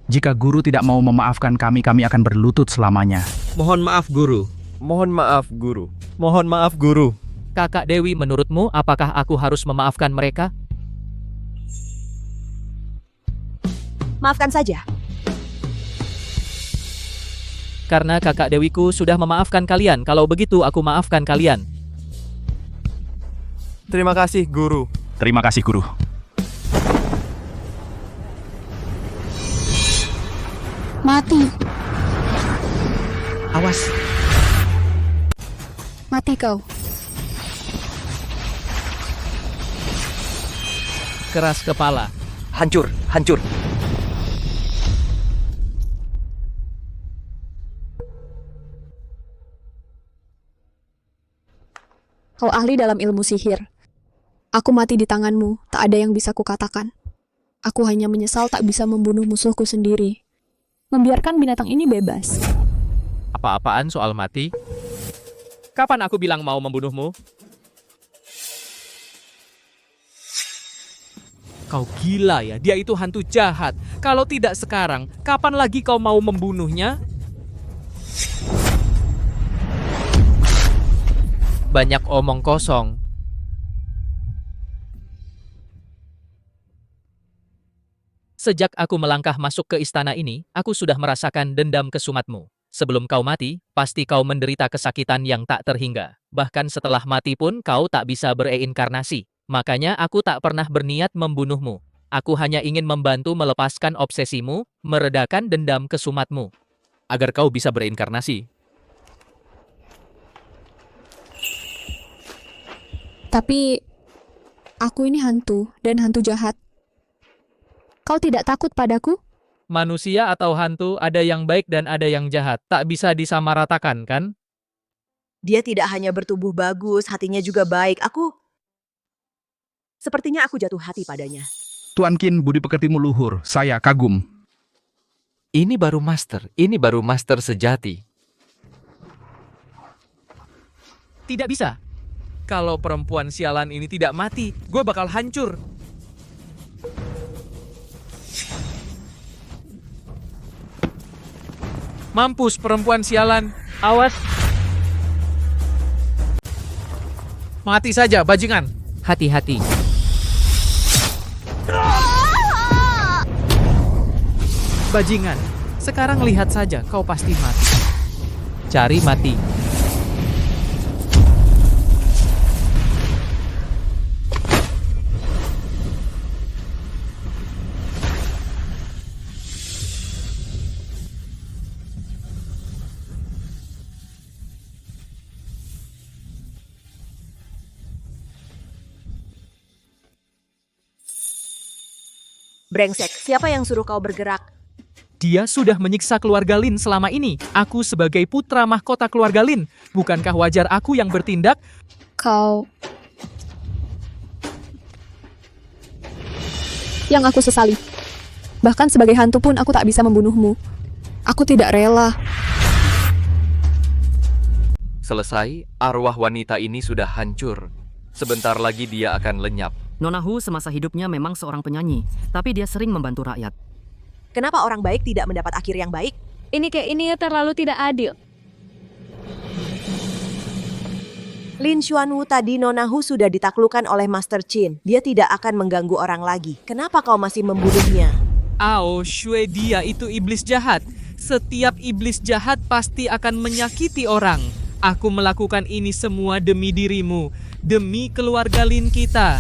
Jika Guru tidak mau memaafkan kami akan berlutut selamanya. Mohon maaf, Guru. Mohon maaf, Guru. Mohon maaf, Guru. Kakak Dewi, menurutmu apakah aku harus memaafkan mereka? Maafkan saja. Karena kakak Dewiku sudah memaafkan kalian. Kalau begitu, aku maafkan kalian. Terima kasih, Guru. Terima kasih, Guru. Mati. Awas. Mati kau. keras kepala. Hancur, hancur. Kau ahli dalam ilmu sihir. Aku mati di tanganmu, tak ada yang bisa kukatakan. Aku hanya menyesal tak bisa membunuh musuhku sendiri. Membiarkan binatang ini bebas. Apa-apaan soal mati? Kapan aku bilang mau membunuhmu? Kau gila ya, dia itu hantu jahat. Kalau tidak sekarang, kapan lagi kau mau membunuhnya? Banyak omong kosong. Sejak aku melangkah masuk ke istana ini, aku sudah merasakan dendam kesumatmu. Sebelum kau mati, pasti kau menderita kesakitan yang tak terhingga. Bahkan setelah mati pun kau tak bisa bereinkarnasi. Makanya aku tak pernah berniat membunuhmu. Aku hanya ingin membantu melepaskan obsesimu, meredakan dendam kesumatmu. Agar kau bisa bereinkarnasi. Tapi, aku ini hantu, dan hantu jahat. Kau tidak takut padaku? Manusia atau hantu ada yang baik dan ada yang jahat. Tak bisa disamaratakan, kan? Dia tidak hanya bertubuh bagus, hatinya juga baik. Sepertinya aku jatuh hati padanya. Tuan Qin, budi pekertimu luhur. Saya kagum. Ini baru master sejati. Tidak bisa. Kalau perempuan sialan ini tidak mati, gue bakal hancur. Mampus perempuan sialan. Awas. Mati saja, bajingan. Hati-hati. Bajingan, sekarang lihat saja, kau pasti mati. Cari mati. Brengsek, siapa yang suruh kau bergerak? Dia sudah menyiksa keluarga Lin selama ini. Aku sebagai putra mahkota keluarga Lin. Bukankah wajar aku yang bertindak? Kau... Yang aku sesali. Bahkan sebagai hantu pun aku tak bisa membunuhmu. Aku tidak rela. Selesai, arwah wanita ini sudah hancur. Sebentar lagi dia akan lenyap. Nona Hu semasa hidupnya memang seorang penyanyi, tapi dia sering membantu rakyat. Kenapa orang baik tidak mendapat akhir yang baik? Ini terlalu tidak adil. Lin Xuanwu tadi Nona Hu sudah ditaklukkan oleh Master Qin. Dia tidak akan mengganggu orang lagi. Kenapa kau masih membunuhnya? Ao Shui, dia itu iblis jahat. Setiap iblis jahat pasti akan menyakiti orang. Aku melakukan ini semua demi dirimu, demi keluarga Lin kita.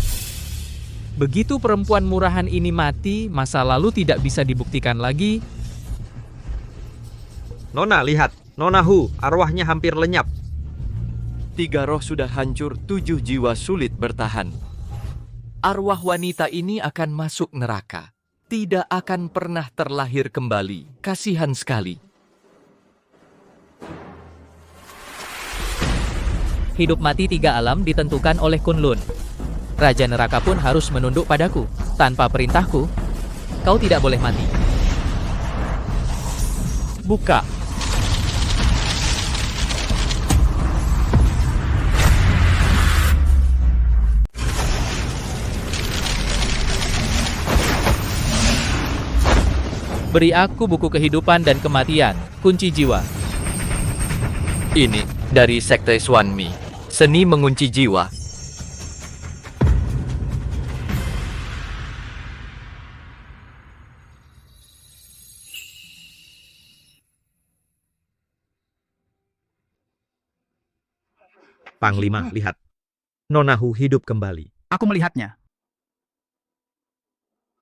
Begitu perempuan murahan ini mati, masa lalu tidak bisa dibuktikan lagi. Nona, lihat. Nona Hu, arwahnya hampir lenyap. 3 roh sudah hancur, 7 jiwa sulit bertahan. Arwah wanita ini akan masuk neraka. Tidak akan pernah terlahir kembali. Kasihan sekali. Hidup mati 3 alam ditentukan oleh Kunlun. Raja neraka pun harus menunduk padaku. Tanpa perintahku, kau tidak boleh mati. Buka. Beri aku buku kehidupan dan kematian, kunci jiwa. Ini dari Sekte Xuanmi, seni mengunci jiwa. Panglima, lihat. Nona Hu hidup kembali. Aku melihatnya.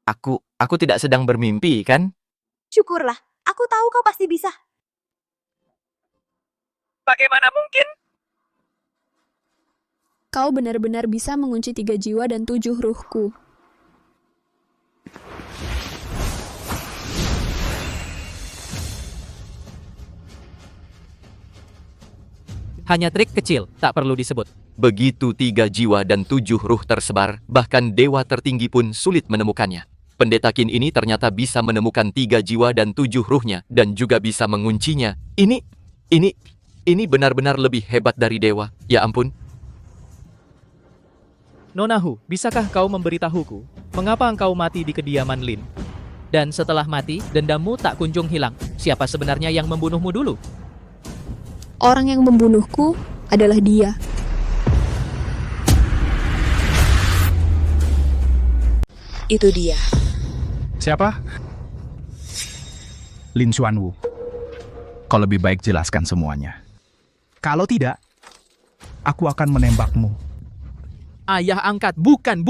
Aku tidak sedang bermimpi, kan? Syukurlah, aku tahu kau pasti bisa. Bagaimana mungkin? Kau benar-benar bisa mengunci 3 jiwa dan 7 ruhku. Hanya trik kecil, tak perlu disebut. Begitu 3 jiwa dan 7 ruh tersebar, bahkan dewa tertinggi pun sulit menemukannya. Pendeta Qin ini ternyata bisa menemukan 3 jiwa dan 7 ruhnya, dan juga bisa menguncinya. Ini benar-benar lebih hebat dari dewa. Ya ampun. Nona Hu, bisakah kau memberitahuku, mengapa engkau mati di kediaman Lin? Dan setelah mati, dendammu tak kunjung hilang. Siapa sebenarnya yang membunuhmu dulu? Orang yang membunuhku adalah dia. Itu dia. Siapa? Lin Xuanwu. Kau lebih baik jelaskan semuanya. Kalau tidak, aku akan menembakmu. Ayah angkat, bukan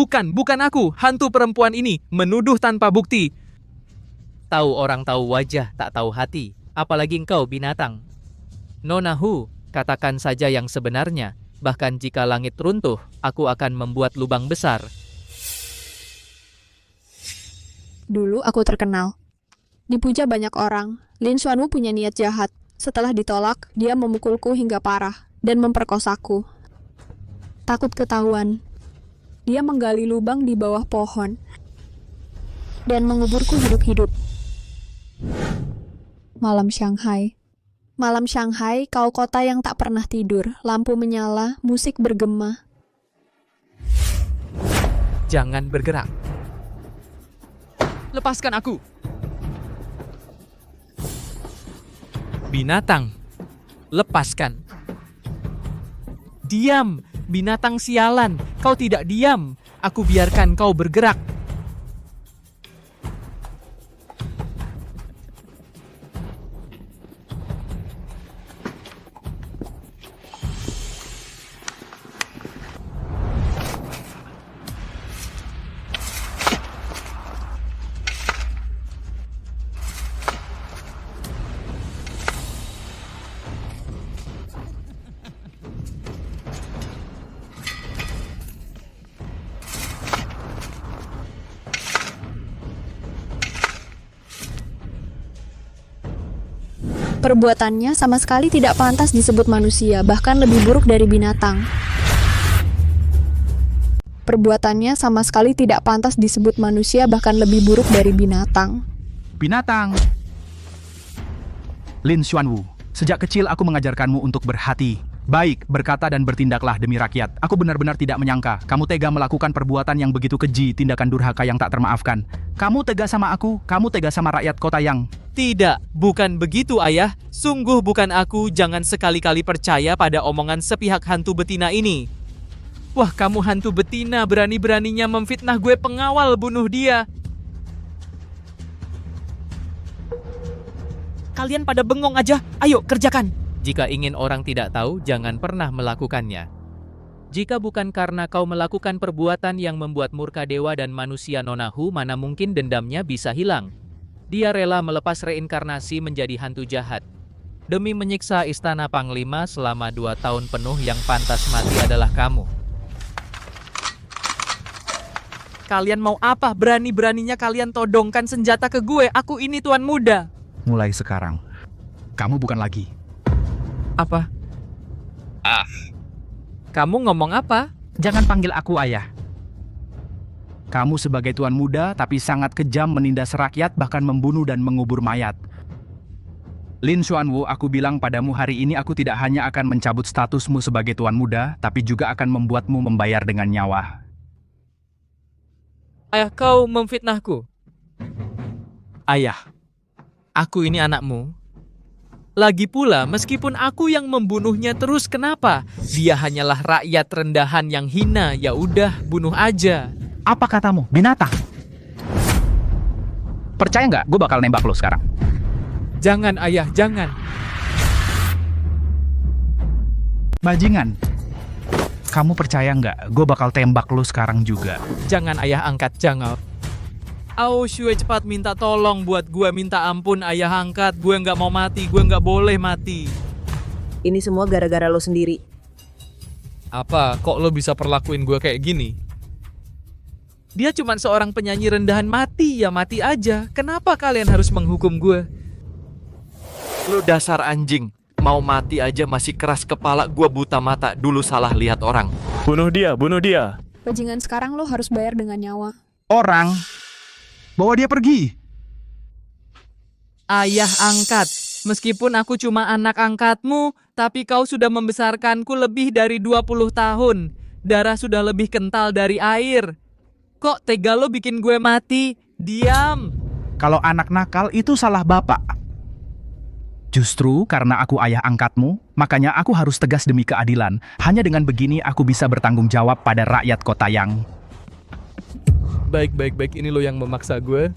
aku, hantu perempuan ini, menuduh tanpa bukti. Tahu orang tahu wajah, tak tahu hati, apalagi engkau binatang. Nona Hu, katakan saja yang sebenarnya, bahkan jika langit runtuh, aku akan membuat lubang besar. Dulu aku terkenal. Dipuja banyak orang. Lin Xuanwu punya niat jahat. Setelah ditolak, dia memukulku hingga parah dan memperkosaku. Takut ketahuan, dia menggali lubang di bawah pohon dan menguburku hidup-hidup. Malam Shanghai. Malam Shanghai, kau kota yang tak pernah tidur. Lampu menyala, musik bergema. Jangan bergerak. Lepaskan aku. Binatang, lepaskan. Diam, binatang sialan. Kau tidak diam. Aku biarkan kau bergerak. Perbuatannya sama sekali tidak pantas disebut manusia, bahkan lebih buruk dari binatang. Perbuatannya sama sekali tidak pantas disebut manusia, bahkan lebih buruk dari binatang. Binatang! Lin Xuanwu, sejak kecil aku mengajarkanmu untuk berhati baik, berkata dan bertindaklah demi rakyat. Aku benar-benar tidak menyangka kamu tega melakukan perbuatan yang begitu keji, tindakan durhaka yang tak termaafkan. Kamu tega sama aku, kamu tega sama rakyat kota Yang. Tidak, bukan begitu ayah. Sungguh bukan aku, jangan sekali-kali percaya pada omongan sepihak hantu betina ini. Wah, kamu hantu betina, berani-beraninya memfitnah gue pengawal, bunuh dia. Kalian pada bengong aja, ayo kerjakan. Jika ingin orang tidak tahu, jangan pernah melakukannya. Jika bukan karena kau melakukan perbuatan yang membuat murka dewa dan manusia Nona Hu, mana mungkin dendamnya bisa hilang. Dia rela melepas reinkarnasi menjadi hantu jahat. Demi menyiksa istana Panglima selama 2 tahun penuh, yang pantas mati adalah kamu. Kalian mau apa? Berani-beraninya kalian todongkan senjata ke gue. Aku ini tuan muda. Mulai sekarang, kamu bukan lagi. Apa? Kamu ngomong apa? Jangan panggil aku ayah. Kamu sebagai tuan muda tapi sangat kejam menindas rakyat, bahkan membunuh dan mengubur mayat. Lin Xuanwu, aku bilang padamu hari ini aku tidak hanya akan mencabut statusmu sebagai tuan muda, tapi juga akan membuatmu membayar dengan nyawa. Ayah, kau memfitnahku. Ayah, aku ini anakmu. Lagi pula, meskipun aku yang membunuhnya terus, kenapa? Dia hanyalah rakyat rendahan yang hina. Ya udah, bunuh aja. Apa katamu? Binatang? Percaya nggak? Gue bakal nembak lo sekarang. Jangan ayah, jangan. Bajingan. Kamu percaya nggak? Gue bakal tembak lo sekarang juga. Jangan ayah, angkat, jangan. Au Shue, cepat minta tolong buat gue, minta ampun ayah angkat. Gue nggak mau mati, gue nggak boleh mati. Ini semua gara-gara lo sendiri. Apa? Kok lo bisa perlakuin gue kayak gini? Dia cuma seorang penyanyi rendahan, mati ya mati aja. Kenapa kalian harus menghukum gue? Lo dasar anjing. Mau mati aja masih keras kepala, gua buta mata, dulu salah lihat orang. Bunuh dia, bunuh dia. Bajingan, sekarang lo harus bayar dengan nyawa. Orang, bawa dia pergi. Ayah angkat, meskipun aku cuma anak angkatmu, tapi kau sudah membesarkanku lebih dari 20 tahun. Darah sudah lebih kental dari air. Kok tega lo bikin gue mati? Diam! Kalau anak nakal itu salah bapak. Justru karena aku ayah angkatmu, makanya aku harus tegas demi keadilan. Hanya dengan begini aku bisa bertanggung jawab pada rakyat Kota Yang. Baik, ini lo yang memaksa gue.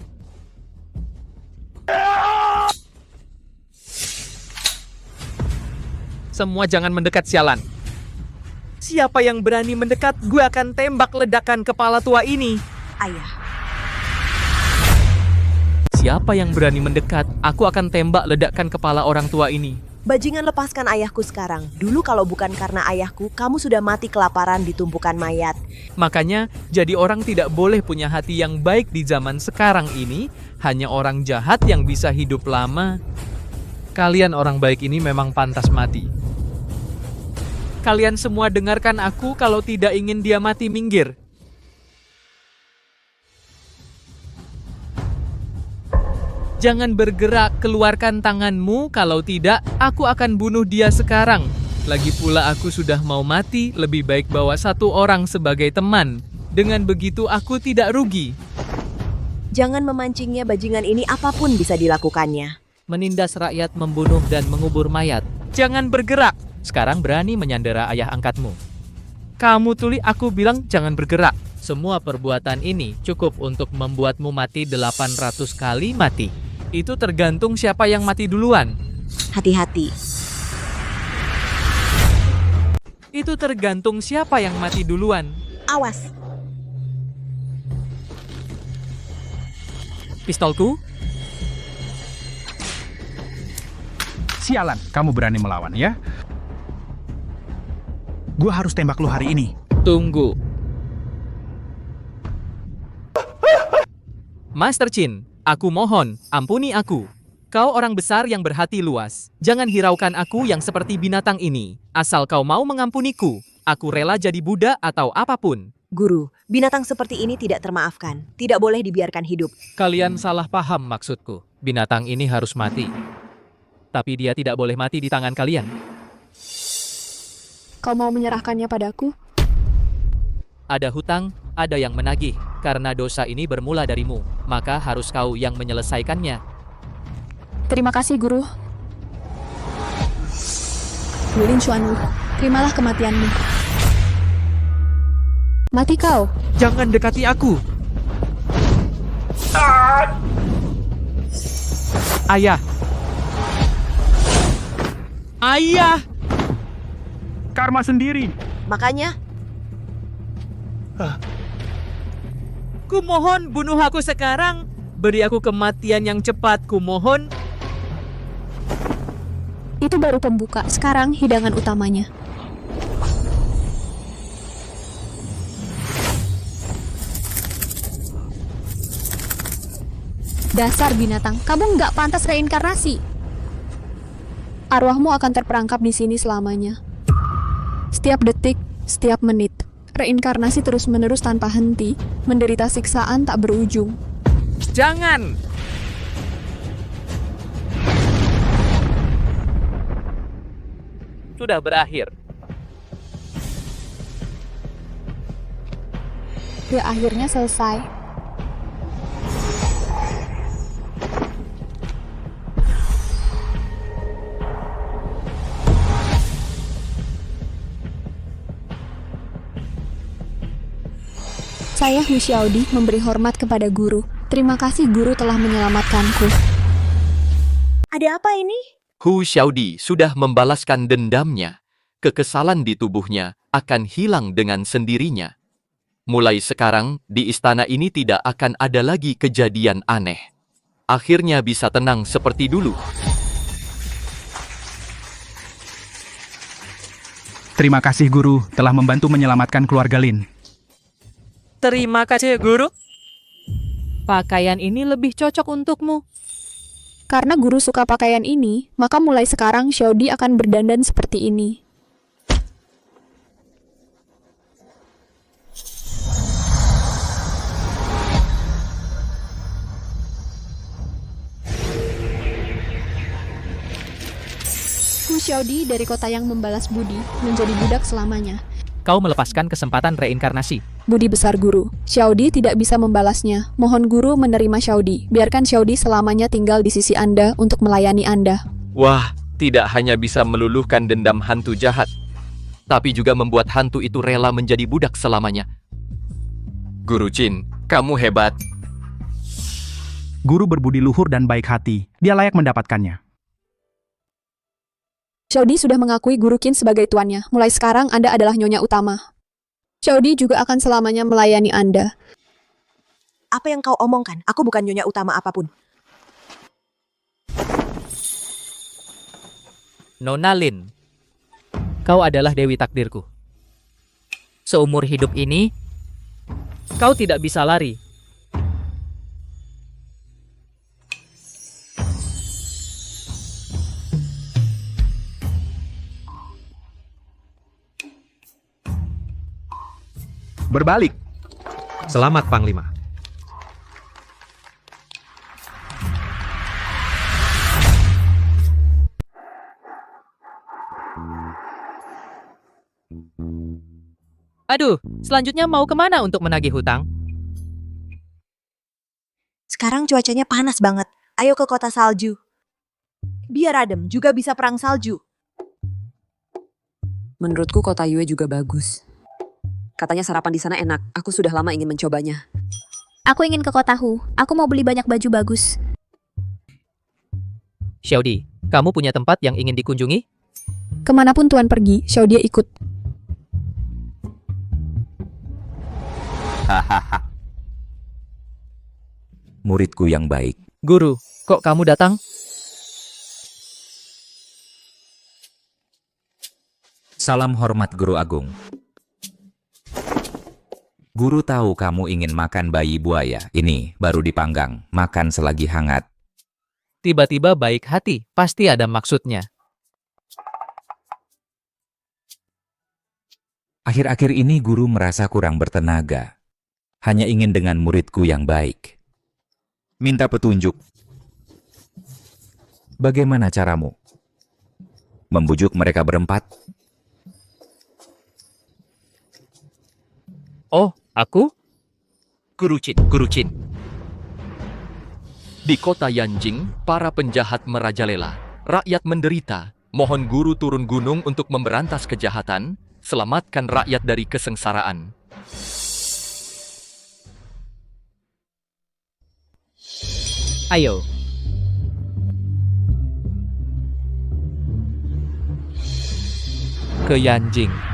Semua jangan mendekat, sialan. Siapa yang berani mendekat, gue akan tembak ledakan kepala tua ini. Ayah. Siapa yang berani mendekat, aku akan tembak ledakan kepala orang tua ini. Bajingan, lepaskan ayahku sekarang. Dulu kalau bukan karena ayahku, kamu sudah mati kelaparan di tumpukan mayat. Makanya, jadi orang tidak boleh punya hati yang baik di zaman sekarang ini. Hanya orang jahat yang bisa hidup lama. Kalian orang baik ini memang pantas mati. Kalian semua dengarkan aku, kalau tidak ingin dia mati, minggir. Jangan bergerak, keluarkan tanganmu, kalau tidak, aku akan bunuh dia sekarang. Lagi pula aku sudah mau mati, lebih baik bawa satu orang sebagai teman. Dengan begitu aku tidak rugi. Jangan memancingnya, bajingan ini, apapun bisa dilakukannya. Menindas rakyat, membunuh dan mengubur mayat. Jangan bergerak. Sekarang berani menyandera ayah angkatmu. Kamu tuli, aku bilang jangan bergerak. Semua perbuatan ini cukup untuk membuatmu mati 800 kali mati. Itu tergantung siapa yang mati duluan. Hati-hati. Itu tergantung siapa yang mati duluan. Awas. Pistolku? Sialan, kamu berani melawan ya? Gua harus tembak lu hari ini. Tunggu. Master Chin, aku mohon, ampuni aku. Kau orang besar yang berhati luas. Jangan hiraukan aku yang seperti binatang ini. Asal kau mau mengampuniku, aku rela jadi budak atau apapun. Guru, binatang seperti ini tidak termaafkan. Tidak boleh dibiarkan hidup. Kalian salah paham maksudku. Binatang ini harus mati. Tapi dia tidak boleh mati di tangan kalian. Kau mau menyerahkannya padaku? Ada hutang, ada yang menagih. Karena dosa ini bermula darimu, maka harus kau yang menyelesaikannya. Terima kasih, Guru. Lulin Xuanwu, terimalah kematianmu. Mati kau. Jangan dekati aku. Ayah. Ayah. Karma sendiri. Makanya. Kumohon bunuh aku sekarang. Beri aku kematian yang cepat, kumohon. Itu baru pembuka, sekarang hidangan utamanya. Dasar binatang, kamu nggak pantas reinkarnasi. Arwahmu akan terperangkap di sini selamanya. Setiap detik, setiap menit, reinkarnasi terus-menerus tanpa henti, menderita siksaan tak berujung. Jangan! Sudah berakhir. Ya, akhirnya selesai. Saya Hu Xiaodi memberi hormat kepada guru. Terima kasih guru telah menyelamatkanku. Ada apa ini? Hu Xiaodi sudah membalaskan dendamnya. Kekesalan di tubuhnya akan hilang dengan sendirinya. Mulai sekarang, di istana ini tidak akan ada lagi kejadian aneh. Akhirnya bisa tenang seperti dulu. Terima kasih guru telah membantu menyelamatkan keluarga Lin. Terima kasih, Guru. Pakaian ini lebih cocok untukmu. Karena guru suka pakaian ini, maka mulai sekarang Xiaodi akan berdandan seperti ini. Hu Xiaodi dari kota yang membalas budi menjadi budak selamanya. Kau melepaskan kesempatan reinkarnasi. Budi besar guru. Xiaodi tidak bisa membalasnya. Mohon guru menerima Xiaodi. Biarkan Xiaodi selamanya tinggal di sisi Anda untuk melayani Anda. Wah, tidak hanya bisa meluluhkan dendam hantu jahat, tapi juga membuat hantu itu rela menjadi budak selamanya. Guru Jin, kamu hebat. Guru berbudi luhur dan baik hati. Dia layak mendapatkannya. Xiaodi sudah mengakui Guru Qin sebagai tuannya. Mulai sekarang Anda adalah nyonya utama. Xiaodi juga akan selamanya melayani Anda. Apa yang kau omongkan? Aku bukan nyonya utama apapun. Nona Lin, kau adalah dewi takdirku. Seumur hidup ini, kau tidak bisa lari. Berbalik. Selamat, Panglima. Aduh, selanjutnya mau kemana untuk menagih hutang? Sekarang cuacanya panas banget. Ayo ke kota salju. Biar adem, juga bisa perang salju. Menurutku kota Yue juga bagus. Katanya sarapan di sana enak. Aku sudah lama ingin mencobanya. Aku ingin ke kota Hu. Aku mau beli banyak baju bagus. Xiaodi, kamu punya tempat yang ingin dikunjungi? Kemanapun Tuan pergi, Xiaodi ikut. Muridku yang baik. Guru, kok kamu datang? Salam hormat Guru Agung. Guru tahu kamu ingin makan bayi buaya. Ini baru dipanggang, makan selagi hangat. Tiba-tiba baik hati, pasti ada maksudnya. Akhir-akhir ini guru merasa kurang bertenaga. Hanya ingin dengan muridku yang baik. Minta petunjuk. Bagaimana caramu? Membujuk mereka berempat? Oh, aku? Guru Qin. Di kota Yanjing, para penjahat merajalela. Rakyat menderita. Mohon guru turun gunung untuk memberantas kejahatan. Selamatkan rakyat dari kesengsaraan. Ayo. Ke Yanjing.